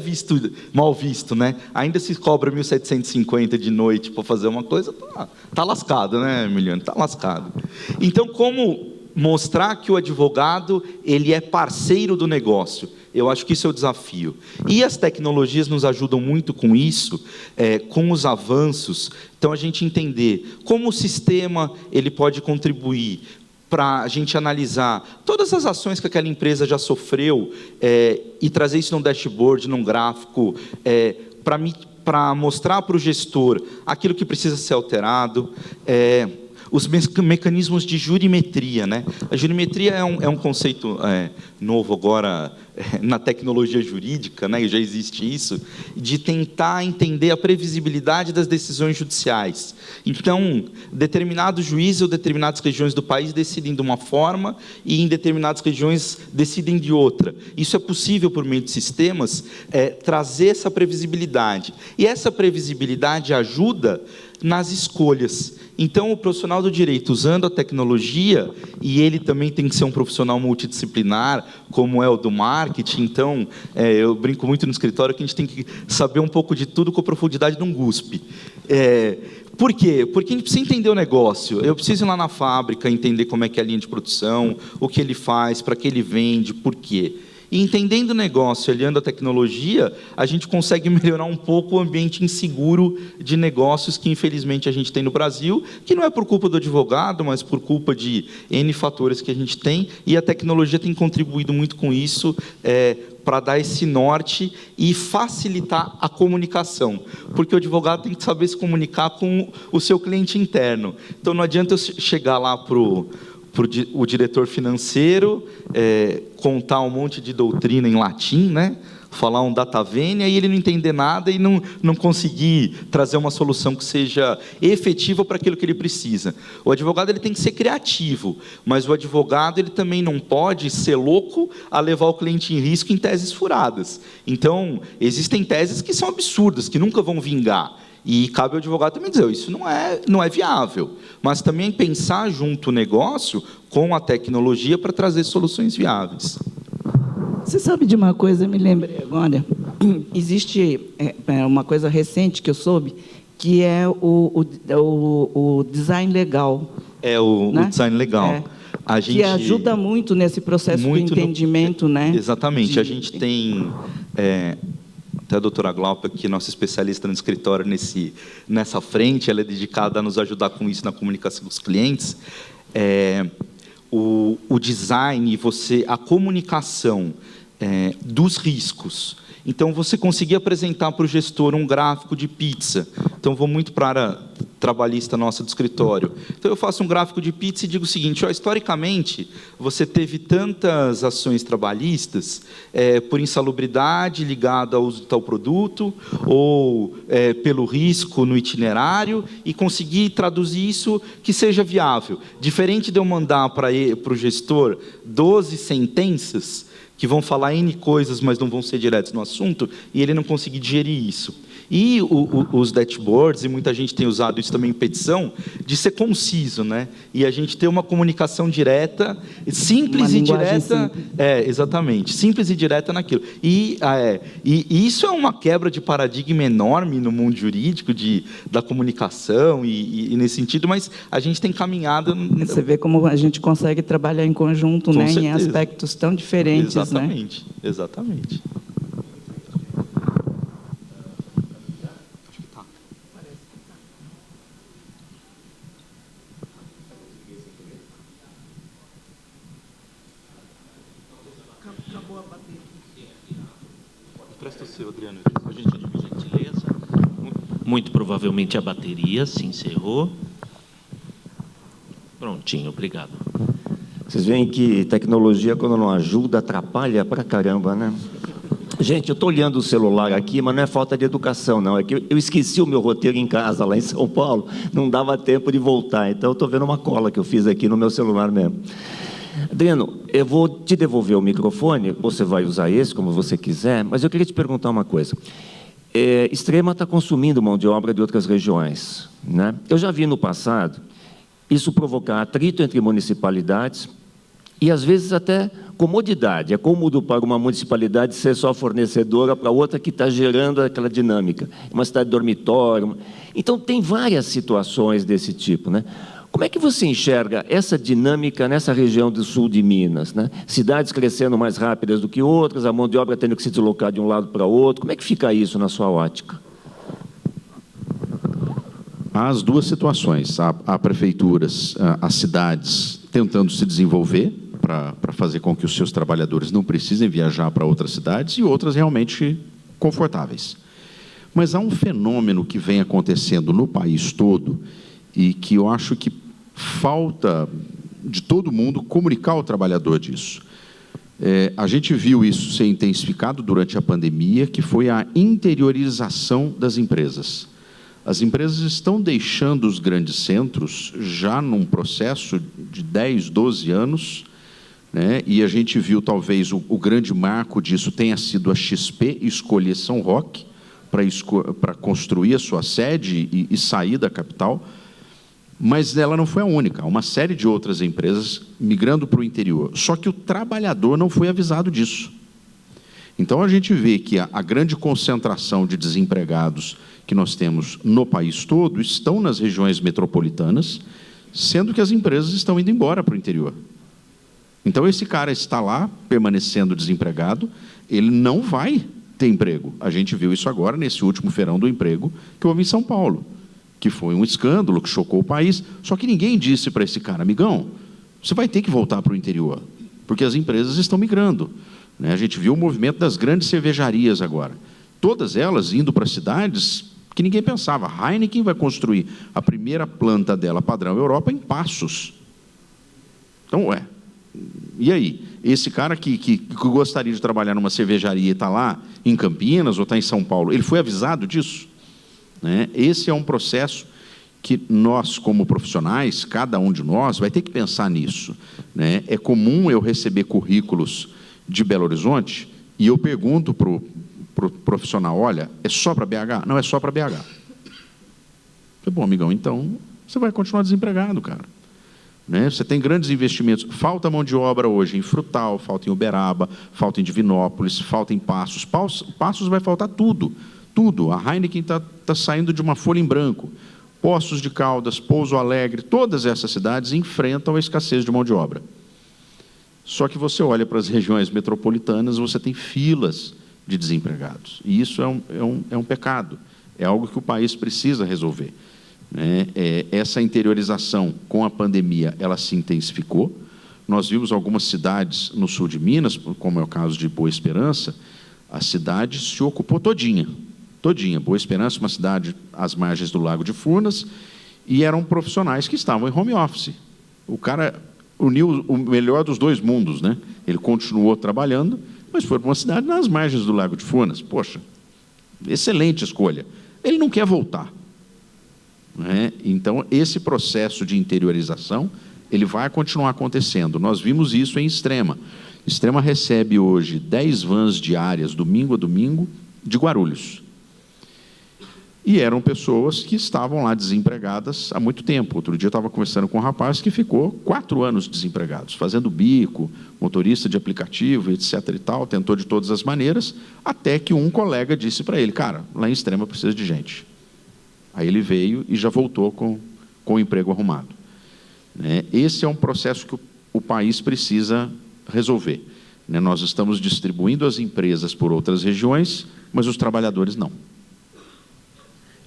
mal visto, né? Ainda se cobra 1.750 de noite para fazer uma coisa, tá lascado, né, Emiliano? Tá lascado. Então, como mostrar que o advogado ele é parceiro do negócio? Eu acho que isso é o desafio. E as tecnologias nos ajudam muito com isso, com os avanços. Então, a gente entender como o sistema ele pode contribuir para a gente analisar todas as ações que aquela empresa já sofreu e trazer isso num dashboard, num gráfico, para mostrar para o gestor aquilo que precisa ser alterado. os mecanismos de jurimetria, né? A jurimetria é um conceito novo agora na tecnologia jurídica, né? Já existe isso, de tentar entender a previsibilidade das decisões judiciais. Então, determinados juízes ou determinadas regiões do país decidem de uma forma e em determinadas regiões decidem de outra. Isso é possível por meio de sistemas trazer essa previsibilidade. E essa previsibilidade ajuda nas escolhas. Então, o profissional do direito, usando a tecnologia, e ele também tem que ser um profissional multidisciplinar, como é o do marketing. Então, eu brinco muito no escritório que a gente tem que saber um pouco de tudo com a profundidade de um guspe. Por quê? Porque a gente precisa entender o negócio. Eu preciso ir lá na fábrica, entender como é que é a linha de produção, o que ele faz, para que ele vende, por quê. E entendendo o negócio, olhando a tecnologia, a gente consegue melhorar um pouco o ambiente inseguro de negócios que, infelizmente, a gente tem no Brasil, que não é por culpa do advogado, mas por culpa de N fatores que a gente tem, e a tecnologia tem contribuído muito com isso, para dar esse norte e facilitar a comunicação, porque o advogado tem que saber se comunicar com o seu cliente interno. Então, não adianta eu chegar lá para o diretor financeiro, contar um monte de doutrina em latim, né? Falar um data venia e ele não entender nada e não conseguir trazer uma solução que seja efetiva para aquilo que ele precisa. O advogado ele tem que ser criativo, mas o advogado ele também não pode ser louco a levar o cliente em risco em teses furadas. Então, existem teses que são absurdas, que nunca vão vingar. E cabe ao advogado também dizer, isso não é viável. Mas também pensar junto o negócio com a tecnologia para trazer soluções viáveis. Você sabe de uma coisa, eu me lembrei agora. Existe uma coisa recente que eu soube, que é o design legal. O design legal. Que ajuda muito nesse processo do entendimento, né? Exatamente. A gente tem... até a doutora Glaupa, que é nossa especialista no escritório nessa frente, ela é dedicada a nos ajudar com isso na comunicação com os clientes. O design, a comunicação dos riscos. Então, você conseguir apresentar para o gestor um gráfico de pizza. Então, vou muito para a área trabalhista nossa do escritório. Então, eu faço um gráfico de pizza e digo o seguinte, historicamente, você teve tantas ações trabalhistas por insalubridade ligada ao uso de tal produto, ou pelo risco no itinerário, e conseguir traduzir isso que seja viável. Diferente de eu mandar para o gestor 12 sentenças, que vão falar N coisas, mas não vão ser diretos no assunto, e ele não conseguir digerir isso. E os dashboards, e muita gente tem usado isso também em petição, de ser conciso, né? E a gente ter uma comunicação direta, simples e direta. Exatamente, simples e direta naquilo. E isso é uma quebra de paradigma enorme no mundo jurídico, da comunicação, e nesse sentido, mas a gente tem caminhado... Você vê como a gente consegue trabalhar em conjunto, né? Em aspectos tão diferentes. Exatamente, né? Exatamente. Presta o seu, Adriano. Por gentileza. Muito provavelmente a bateria se encerrou. Prontinho, obrigado. Vocês veem que tecnologia, quando não ajuda, atrapalha pra caramba, né? Gente, eu estou olhando o celular aqui, mas não é falta de educação, não. É que eu esqueci o meu roteiro em casa, lá em São Paulo. Não dava tempo de voltar. Então, eu estou vendo uma cola que eu fiz aqui no meu celular mesmo. Adriano, eu vou te devolver o microfone, você vai usar esse, como você quiser, mas eu queria te perguntar uma coisa. Extrema está consumindo mão de obra de outras regiões, né? Eu já vi no passado isso provocar atrito entre municipalidades e, às vezes, até comodidade. É cômodo para uma municipalidade ser só fornecedora para outra que está gerando aquela dinâmica. Uma cidade dormitório. Então, tem várias situações desse tipo, né? Como é que você enxerga essa dinâmica nessa região do sul de Minas, né? Cidades crescendo mais rápidas do que outras, a mão de obra tendo que se deslocar de um lado para outro. Como é que fica isso na sua ótica? Há as duas situações. Há prefeituras, as cidades tentando se desenvolver para fazer com que os seus trabalhadores não precisem viajar para outras cidades e outras realmente confortáveis. Mas há um fenômeno que vem acontecendo no país todo e que eu acho que falta de todo mundo comunicar ao trabalhador disso. A gente viu isso ser intensificado durante a pandemia, que foi a interiorização das empresas. As empresas estão deixando os grandes centros já num processo de 10, 12 anos, né? E a gente viu, talvez, o grande marco disso tenha sido a XP escolher São Roque para construir a sua sede e sair da capital, mas ela não foi a única. Há uma série de outras empresas migrando para o interior. Só que o trabalhador não foi avisado disso. Então, a gente vê que a grande concentração de desempregados que nós temos no país todo estão nas regiões metropolitanas, sendo que as empresas estão indo embora para o interior. Então, esse cara está lá, permanecendo desempregado, ele não vai ter emprego. A gente viu isso agora, nesse último feirão do emprego, que houve em São Paulo, que foi um escândalo, que chocou o país. Só que ninguém disse para esse cara, amigão, você vai ter que voltar para o interior, porque as empresas estão migrando. A gente viu o movimento das grandes cervejarias agora. Todas elas indo para cidades que ninguém pensava. A Heineken vai construir a primeira planta dela padrão Europa em Passos. Então, e aí? Esse cara que gostaria de trabalhar numa cervejaria e está lá em Campinas ou está em São Paulo, ele foi avisado disso? Esse é um processo que nós, como profissionais, cada um de nós, vai ter que pensar nisso. É comum eu receber currículos de Belo Horizonte e eu pergunto para o profissional, olha, é só para BH? Não, é só para BH. Bom, amigão, então você vai continuar desempregado, cara. Você tem grandes investimentos. Falta mão de obra hoje em Frutal, falta em Uberaba, falta em Divinópolis, falta em Passos. Passos vai faltar tudo. Tudo. A Heineken está saindo de uma folha em branco. Poços de Caldas, Pouso Alegre, todas essas cidades enfrentam a escassez de mão de obra. Só que você olha para as regiões metropolitanas, você tem filas de desempregados. E isso é um pecado. É algo que o país precisa resolver. Essa interiorização com a pandemia, ela se intensificou. Nós vimos algumas cidades no sul de Minas, como é o caso de Boa Esperança, a cidade se ocupou todinha. Boa Esperança, uma cidade às margens do Lago de Furnas, e eram profissionais que estavam em home office. O cara uniu o melhor dos dois mundos, Ele continuou trabalhando, mas foi para uma cidade nas margens do Lago de Furnas. Poxa, excelente escolha. Ele não quer voltar. Então, esse processo de interiorização, ele vai continuar acontecendo. Nós vimos isso em Extrema. Extrema recebe hoje 10 vans diárias, domingo a domingo, de Guarulhos. E eram pessoas que estavam lá desempregadas há muito tempo. Outro dia eu estava conversando com um rapaz que ficou 4 anos desempregados, fazendo bico, motorista de aplicativo, etc. e tal, tentou de todas as maneiras, até que um colega disse para ele, cara, lá em Extrema precisa de gente. Aí ele veio e já voltou com o emprego arrumado. Esse é um processo que o país precisa resolver. Nós estamos distribuindo as empresas por outras regiões, mas os trabalhadores não.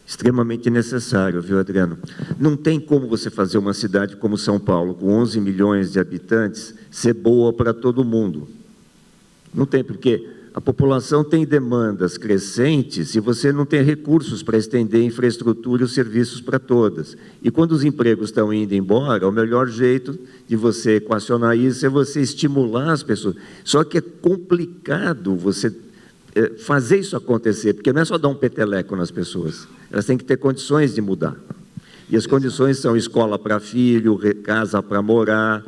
Extremamente necessário, viu, Adriano? Não tem como você fazer uma cidade como São Paulo, com 11 milhões de habitantes, ser boa para todo mundo. Não tem, porque a população tem demandas crescentes e você não tem recursos para estender a infraestrutura e os serviços para todas. E quando os empregos estão indo embora, o melhor jeito de você equacionar isso é você estimular as pessoas. Só que é complicado você fazer isso acontecer, porque não é só dar um peteleco nas pessoas, elas têm que ter condições de mudar. E as condições são escola para filho, casa para morar.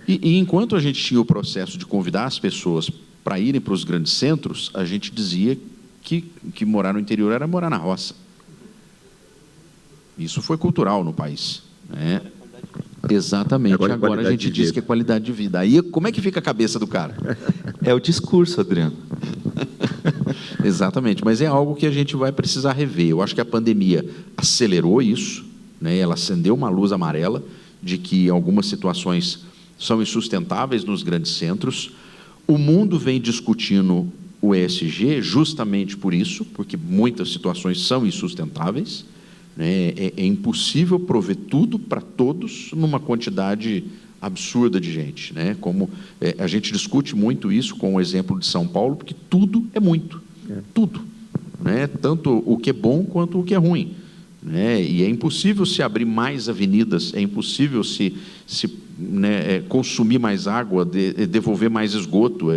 E enquanto a gente tinha o processo de convidar as pessoas para irem para os grandes centros, a gente dizia que morar no interior era morar na roça. Isso foi cultural no país. Exatamente. Agora a gente diz que é qualidade de vida. Aí como é que fica a cabeça do cara? É o discurso, Adriano. Exatamente, mas é algo que a gente vai precisar rever. Eu acho que a pandemia acelerou isso, Ela acendeu uma luz amarela de que algumas situações são insustentáveis nos grandes centros. O mundo vem discutindo o ESG justamente por isso, porque muitas situações são insustentáveis. É impossível prover tudo para todos numa quantidade absurda de gente. Como a gente discute muito isso com o exemplo de São Paulo, porque tudo é muito. Tudo. Tanto o que é bom quanto o que é ruim. né? E é impossível se abrir mais avenidas, é impossível se consumir mais água, devolver mais esgoto.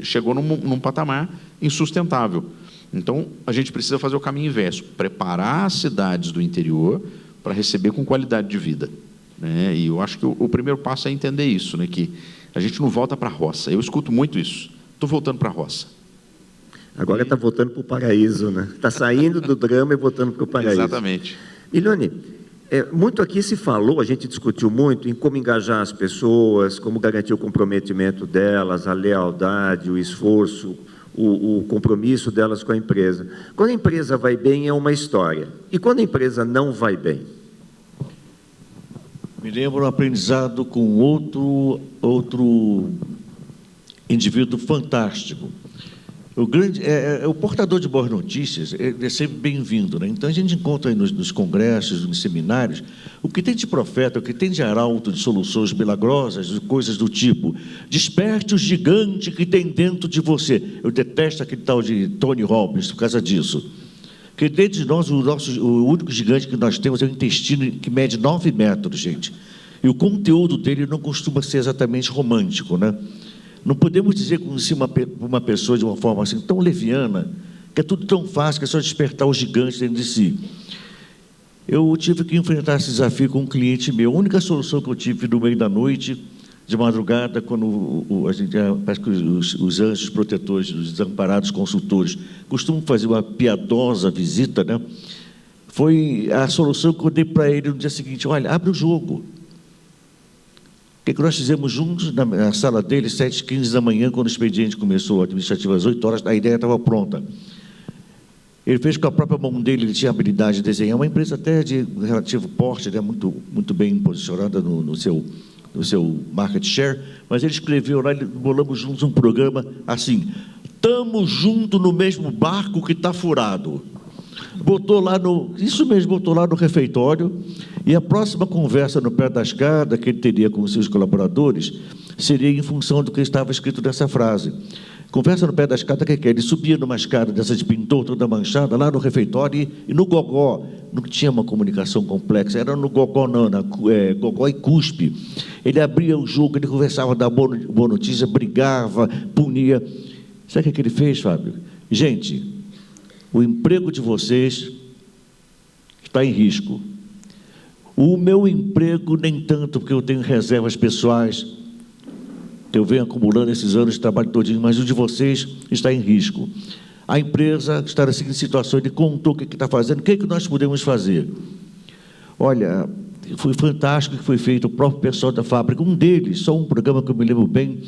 Chegou num patamar insustentável. Então, a gente precisa fazer o caminho inverso, preparar as cidades do interior para receber com qualidade de vida, né? E eu acho que o primeiro passo é entender isso, né? Que a gente não volta para a roça. Eu escuto muito isso. Estou voltando para a roça. Agora está voltando para o paraíso, né? Está saindo do drama e voltando para o paraíso. Exatamente. Milione, muito aqui se falou, a gente discutiu muito em como engajar as pessoas, como garantir o comprometimento delas, a lealdade, o esforço, o compromisso delas com a empresa. Quando a empresa vai bem, é uma história. E quando a empresa não vai bem? Me lembro um aprendizado com outro indivíduo fantástico. O portador de boas notícias é sempre bem-vindo, né? Então, a gente encontra aí nos congressos, nos seminários, o que tem de profeta, o que tem de arauto de soluções milagrosas, de coisas do tipo, desperte o gigante que tem dentro de você. Eu detesto aquele tal de Tony Robbins por causa disso. Porque dentro de nós, o único gigante que nós temos é o intestino, que mede 9 metros, gente. E o conteúdo dele não costuma ser exatamente romântico, né? Não podemos dizer com uma pessoa de uma forma assim tão leviana, que é tudo tão fácil, que é só despertar o gigante dentro de si. Eu tive que enfrentar esse desafio com um cliente meu. A única solução que eu tive no meio da noite, de madrugada, quando parece que os anjos protetores, os desamparados consultores, costumam fazer uma piedosa visita, né? Foi a solução que eu dei para ele no dia seguinte: olha, abre o jogo. O que nós fizemos juntos na sala dele, 7h15 da manhã, quando o expediente começou, administrativo às 8 horas, a ideia estava pronta. Ele fez com a própria mão dele, ele tinha habilidade de desenhar, uma empresa até de relativo porte, né, muito bem posicionada no seu market share, mas ele escreveu lá, bolamos juntos um programa assim: estamos juntos no mesmo barco que está furado. Botou lá botou lá no refeitório, e a próxima conversa no pé da escada que ele teria com os seus colaboradores seria em função do que estava escrito nessa frase. Conversa no pé da escada, que ele subia numa escada dessa de pintor toda manchada, lá no refeitório, e no gogó, não tinha uma comunicação complexa, era no gogó não, gogó e cuspe. Ele abria o jogo, ele conversava da boa notícia, brigava, punia. Sabe o que ele fez, Fábio? Gente, o emprego de vocês está em risco. O meu emprego, nem tanto, porque eu tenho reservas pessoais, que eu venho acumulando esses anos de trabalho todinho, mas o de vocês está em risco. A empresa está na seguinte situação: ele contou o que está fazendo, o que nós podemos fazer. Olha, foi fantástico que foi feito, o próprio pessoal da fábrica, um deles, só um programa que eu me lembro bem,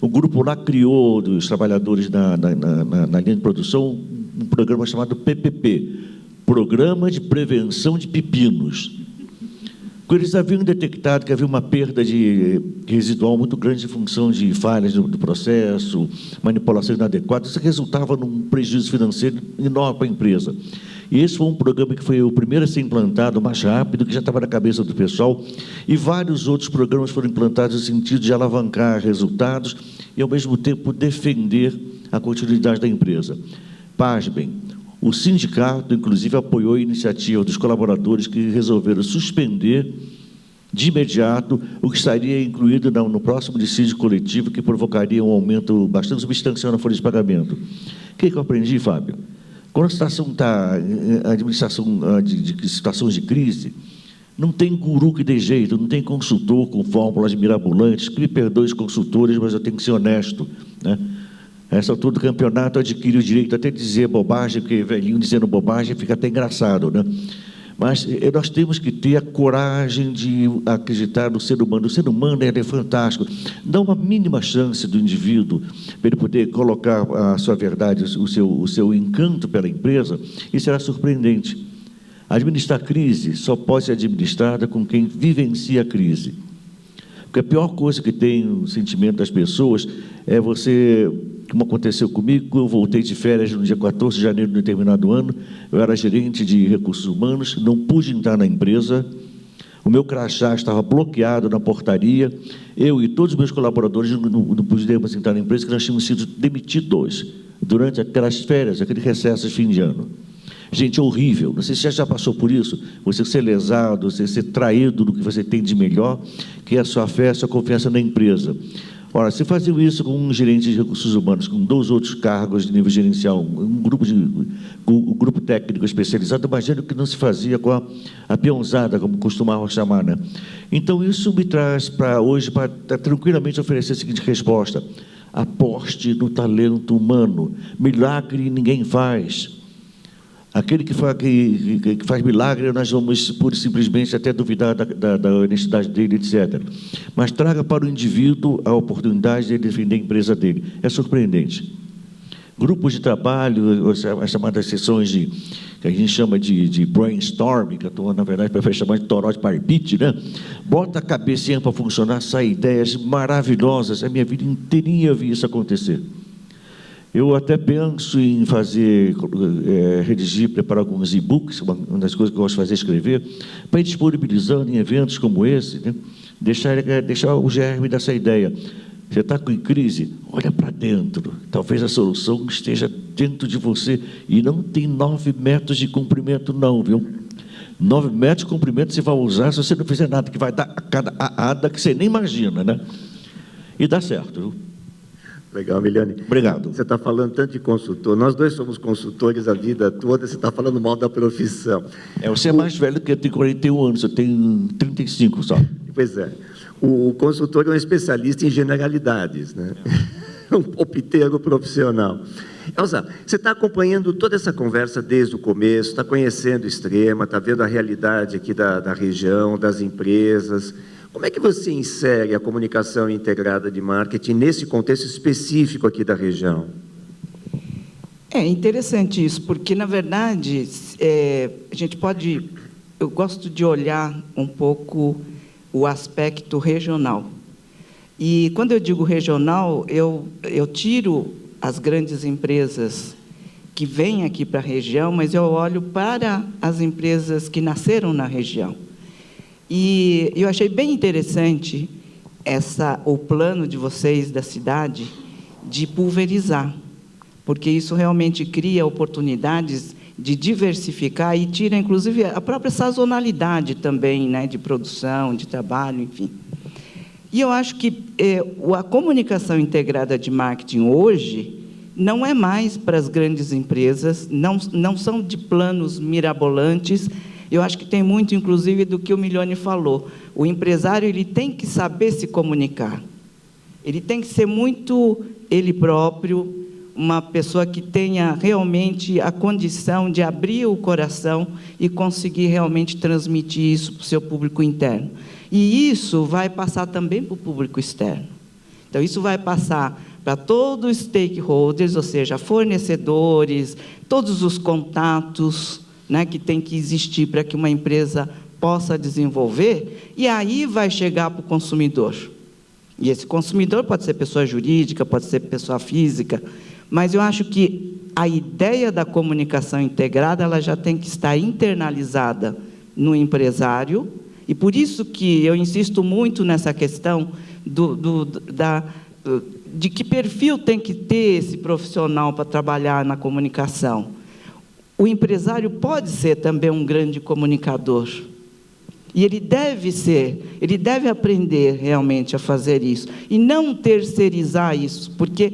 o grupo lá criou, dos trabalhadores na linha de produção, um programa chamado PPP, Programa de Prevenção de Pepinos. Eles haviam detectado que havia uma perda residual muito grande em função de falhas do processo, manipulação inadequada. Isso resultava num prejuízo financeiro enorme para a empresa. E esse foi um programa que foi o primeiro a ser implantado, mais rápido, que já estava na cabeça do pessoal, e vários outros programas foram implantados no sentido de alavancar resultados e, ao mesmo tempo, defender a continuidade da empresa. Pasmem, o sindicato, inclusive, apoiou a iniciativa dos colaboradores que resolveram suspender de imediato o que estaria incluído no próximo dissídio coletivo, que provocaria um aumento bastante substancial na folha de pagamento. O que eu aprendi, Fábio? Quando a situação está, a administração de situações de crise, não tem guru que dê jeito, não tem consultor com fórmulas mirabolantes, que me perdoe os consultores, mas eu tenho que ser honesto, né? A essa altura do campeonato, adquire o direito até de dizer bobagem, porque velhinho dizendo bobagem fica até engraçado, né? Mas nós temos que ter a coragem de acreditar no ser humano. O ser humano é fantástico. Dá uma mínima chance do indivíduo para ele poder colocar a sua verdade, o seu encanto pela empresa, e será surpreendente. Administrar a crise só pode ser administrada com quem vivencia a crise. Porque a pior coisa que tem no sentimento das pessoas é você, como aconteceu comigo, eu voltei de férias no dia 14 de janeiro de um determinado ano, eu era gerente de recursos humanos, não pude entrar na empresa, o meu crachá estava bloqueado na portaria, eu e todos os meus colaboradores não pudemos entrar na empresa, porque nós tínhamos sido demitidos durante aquelas férias, aquele recesso de fim de ano. Gente, é horrível. Não sei se você já passou por isso. Você ser lesado, você ser traído do que você tem de melhor, que é a sua fé, a sua confiança na empresa. Ora, se faziam isso com um gerente de recursos humanos, com 2 outros cargos de nível gerencial, um grupo técnico especializado, imagino que não se fazia com a peãozada, como costumavam chamar, né? Então, isso me traz para hoje, para tranquilamente oferecer a seguinte resposta: aposte no talento humano. Milagre ninguém faz. Aquele que faz milagre, nós vamos pura e simplesmente até duvidar da honestidade dele, etc. Mas traga para o indivíduo a oportunidade de defender a empresa dele. É surpreendente. Grupos de trabalho, as chamadas sessões que a gente chama de brainstorming, que eu estou, na verdade, para chamar de toró de parpite, né? Bota a cabecinha para funcionar, sai ideias maravilhosas. A minha vida inteirinha vi isso acontecer. Eu até penso em redigir, preparar alguns e-books, uma das coisas que eu gosto de fazer é escrever, para ir disponibilizando em eventos como esse, né? Deixar o germe dessa ideia. Você está com crise? Olha para dentro. Talvez a solução esteja dentro de você. E não tem 9 metros de comprimento, não, viu? 9 metros de comprimento você vai usar se você não fizer nada, que vai dar cada aada que você nem imagina, né? E dá certo, viu? Legal, Miliane. Obrigado. Você está falando tanto de consultor. Nós dois somos consultores a vida toda. Você está falando mal da profissão. Você é mais velho que eu, tenho 41 anos, eu tenho 35 só. Pois é. O consultor é um especialista em generalidades, né? Um palpiteiro profissional. Elza, você está acompanhando toda essa conversa desde o começo, está conhecendo o Extrema, está vendo a realidade aqui da região, das empresas. Como é que você insere a comunicação integrada de marketing nesse contexto específico aqui da região? É interessante isso, porque, na verdade, a gente pode... Eu gosto de olhar um pouco o aspecto regional. E, quando eu digo regional, eu tiro as grandes empresas que vêm aqui para a região, mas eu olho para as empresas que nasceram na região. E eu achei bem interessante o plano de vocês da cidade de pulverizar, porque isso realmente cria oportunidades de diversificar e tira, inclusive, a própria sazonalidade também, né, de produção, de trabalho, enfim. E eu acho que a comunicação integrada de marketing hoje não é mais para as grandes empresas, não são de planos mirabolantes. Eu acho que tem muito, inclusive, do que o Milione falou. O empresário ele tem que saber se comunicar. Ele tem que ser muito ele próprio, uma pessoa que tenha realmente a condição de abrir o coração e conseguir realmente transmitir isso para o seu público interno. E isso vai passar também para o público externo. Então, isso vai passar para todos os stakeholders, ou seja, fornecedores, todos os contatos, né, que tem que existir para que uma empresa possa desenvolver, e aí vai chegar para o consumidor. E esse consumidor pode ser pessoa jurídica, pode ser pessoa física, mas eu acho que a ideia da comunicação integrada ela já tem que estar internalizada no empresário, e por isso que eu insisto muito nessa questão de que perfil tem que ter esse profissional para trabalhar na comunicação. O empresário pode ser também um grande comunicador. E ele deve aprender realmente a fazer isso. E não terceirizar isso, porque,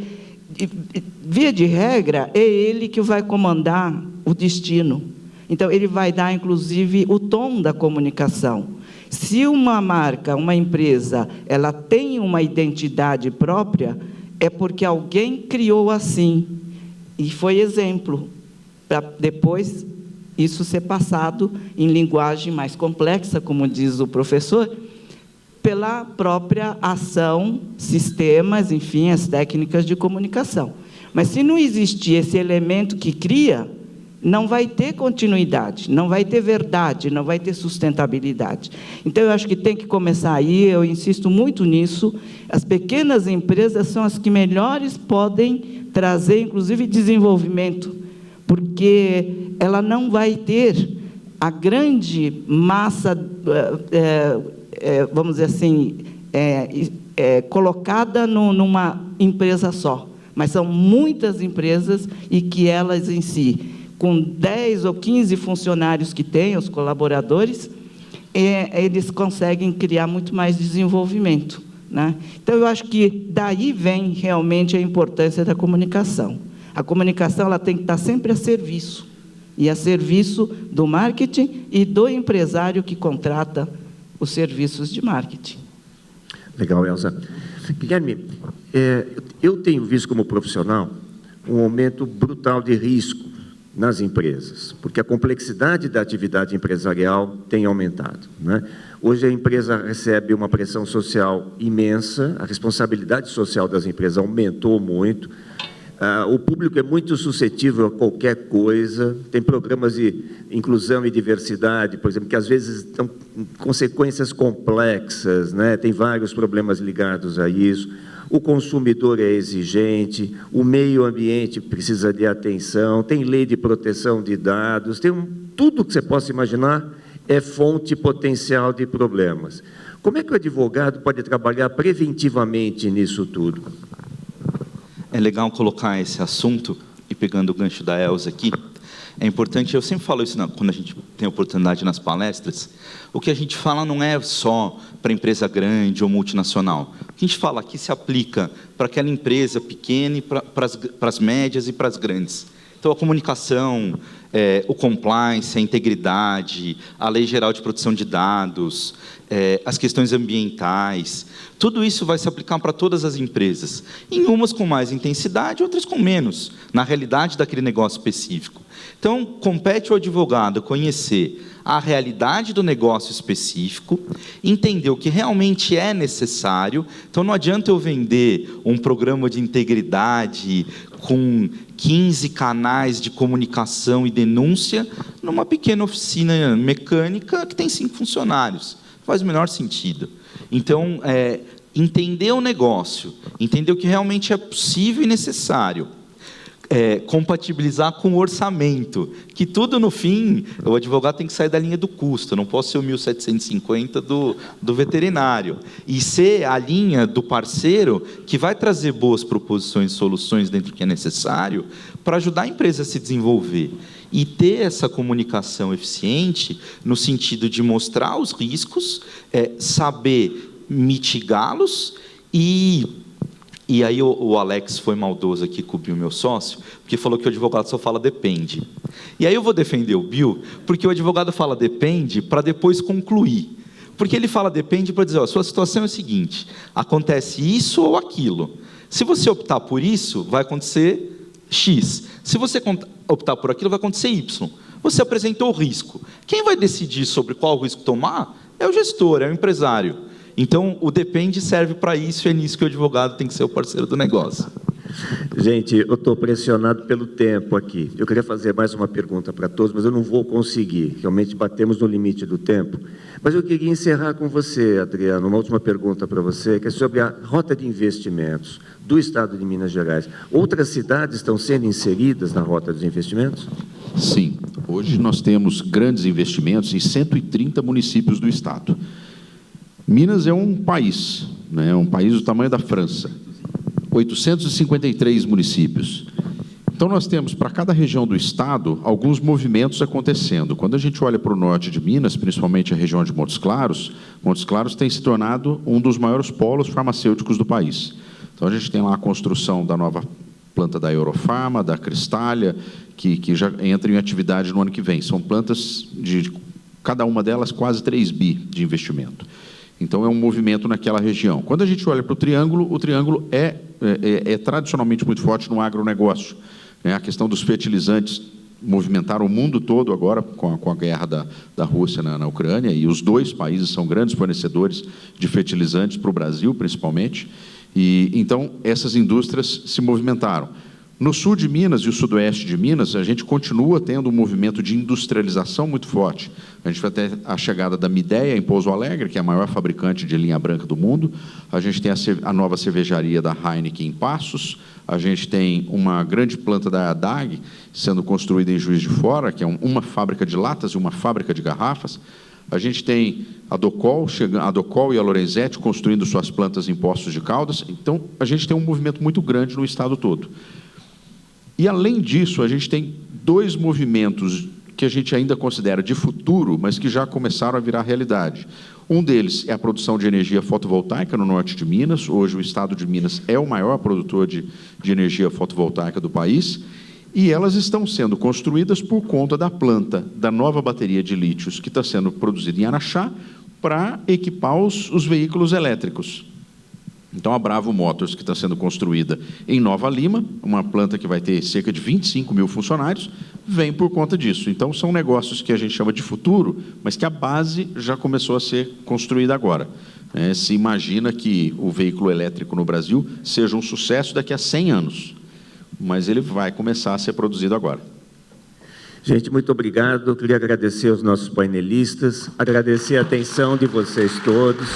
via de regra, é ele que vai comandar o destino. Então, ele vai dar, inclusive, o tom da comunicação. Se uma marca, uma empresa, ela tem uma identidade própria, é porque alguém criou assim. E foi exemplo, para depois isso ser passado em linguagem mais complexa, como diz o professor, pela própria ação, sistemas, enfim, as técnicas de comunicação. Mas se não existir esse elemento que cria, não vai ter continuidade, não vai ter verdade, não vai ter sustentabilidade. Então, eu acho que tem que começar aí, eu insisto muito nisso, as pequenas empresas são as que melhores podem trazer, inclusive, desenvolvimento, porque ela não vai ter a grande massa, vamos dizer assim, colocada numa empresa só, mas são muitas empresas e que elas em si, com 10 ou 15 funcionários que tem, os colaboradores, eles conseguem criar muito mais desenvolvimento, né? Então, eu acho que daí vem realmente a importância da comunicação. A comunicação ela tem que estar sempre a serviço, e a serviço do marketing e do empresário que contrata os serviços de marketing. Legal, Elza. Guilherme, eu tenho visto como profissional um aumento brutal de risco nas empresas, porque a complexidade da atividade empresarial tem aumentado, né? Hoje a empresa recebe uma pressão social imensa, a responsabilidade social das empresas aumentou muito, o público é muito suscetível a qualquer coisa, tem programas de inclusão e diversidade, por exemplo, que às vezes dão consequências complexas, né? Tem vários problemas ligados a isso. O consumidor é exigente, o meio ambiente precisa de atenção, tem lei de proteção de dados, tudo que você possa imaginar é fonte potencial de problemas. Como é que o advogado pode trabalhar preventivamente nisso tudo? É legal colocar esse assunto, e pegando o gancho da Elza aqui, é importante, eu sempre falo isso quando a gente tem oportunidade nas palestras, o que a gente fala não é só para empresa grande ou multinacional. O que a gente fala aqui se aplica para aquela empresa pequena e para as médias e para as grandes. Então, a comunicação, o compliance, a integridade, a Lei Geral de Proteção de Dados, as questões ambientais, tudo isso vai se aplicar para todas as empresas, em umas com mais intensidade, outras com menos, na realidade daquele negócio específico. Então, compete ao advogado conhecer a realidade do negócio específico, entender o que realmente é necessário. Então, não adianta eu vender um programa de integridade com 15 canais de comunicação e denúncia numa pequena oficina mecânica que tem 5 funcionários. Faz o menor sentido. Então, entender o negócio, entender o que realmente é possível e necessário, compatibilizar com o orçamento, que tudo, no fim, o advogado tem que sair da linha do custo, não posso ser o 1.750 do veterinário, e ser a linha do parceiro que vai trazer boas proposições e soluções dentro do que é necessário para ajudar a empresa a se desenvolver. E ter essa comunicação eficiente no sentido de mostrar os riscos, saber mitigá-los e aí o Alex foi maldoso aqui com o Bill, meu sócio, porque falou que o advogado só fala depende. E aí eu vou defender o Bill, porque o advogado fala depende para depois concluir. Porque ele fala depende para dizer, ó, sua situação é o seguinte, acontece isso ou aquilo. Se você optar por isso, vai acontecer X. Se você optar por aquilo, vai acontecer Y. Você apresentou o risco. Quem vai decidir sobre qual risco tomar é o gestor, é o empresário. Então, o depende serve para isso, e é nisso que o advogado tem que ser o parceiro do negócio. Gente, eu estou pressionado pelo tempo aqui. Eu queria fazer mais uma pergunta para todos, mas eu não vou conseguir. Realmente batemos no limite do tempo. Mas eu queria encerrar com você, Adriano, uma última pergunta para você, que é sobre a rota de investimentos do Estado de Minas Gerais. Outras cidades estão sendo inseridas na rota dos investimentos? Sim. Hoje nós temos grandes investimentos em 130 municípios do Estado. Minas é um país, né? Um país do tamanho da França, 853 municípios. Então, nós temos, para cada região do Estado, alguns movimentos acontecendo. Quando a gente olha para o norte de Minas, principalmente a região de Montes Claros tem se tornado um dos maiores polos farmacêuticos do país. Então, a gente tem lá a construção da nova planta da Eurofarma, da Cristália, que já entra em atividade no ano que vem. São plantas de, cada uma delas, quase 3 bi de investimento. Então, é um movimento naquela região. Quando a gente olha para o Triângulo é tradicionalmente muito forte no agronegócio. A questão dos fertilizantes movimentaram o mundo todo agora com a guerra da Rússia na Ucrânia, e os dois países são grandes fornecedores de fertilizantes para o Brasil, principalmente. E então, essas indústrias se movimentaram. No sul de Minas e o sudoeste de Minas, a gente continua tendo um movimento de industrialização muito forte. A gente vai ter a chegada da Midea em Pouso Alegre, que é a maior fabricante de linha branca do mundo. A gente tem a nova cervejaria da Heineken em Passos. A gente tem uma grande planta da ADAG sendo construída em Juiz de Fora, que é uma fábrica de latas e uma fábrica de garrafas. A gente tem a Docol e a Lorenzetti construindo suas plantas em Poços de Caldas. Então, a gente tem um movimento muito grande no estado todo. E, além disso, a gente tem dois movimentos que a gente ainda considera de futuro, mas que já começaram a virar realidade. Um deles é a produção de energia fotovoltaica no norte de Minas. Hoje o estado de Minas é o maior produtor de energia fotovoltaica do país, e elas estão sendo construídas por conta da planta da nova bateria de lítios que está sendo produzida em Araxá para equipar os veículos elétricos. Então, a Bravo Motors, que está sendo construída em Nova Lima, uma planta que vai ter cerca de 25 mil funcionários, vem por conta disso. Então, são negócios que a gente chama de futuro, mas que a base já começou a ser construída agora. Se imagina que o veículo elétrico no Brasil seja um sucesso daqui a 100 anos, mas ele vai começar a ser produzido agora. Gente, muito obrigado. Eu queria agradecer aos nossos painelistas, agradecer a atenção de vocês todos.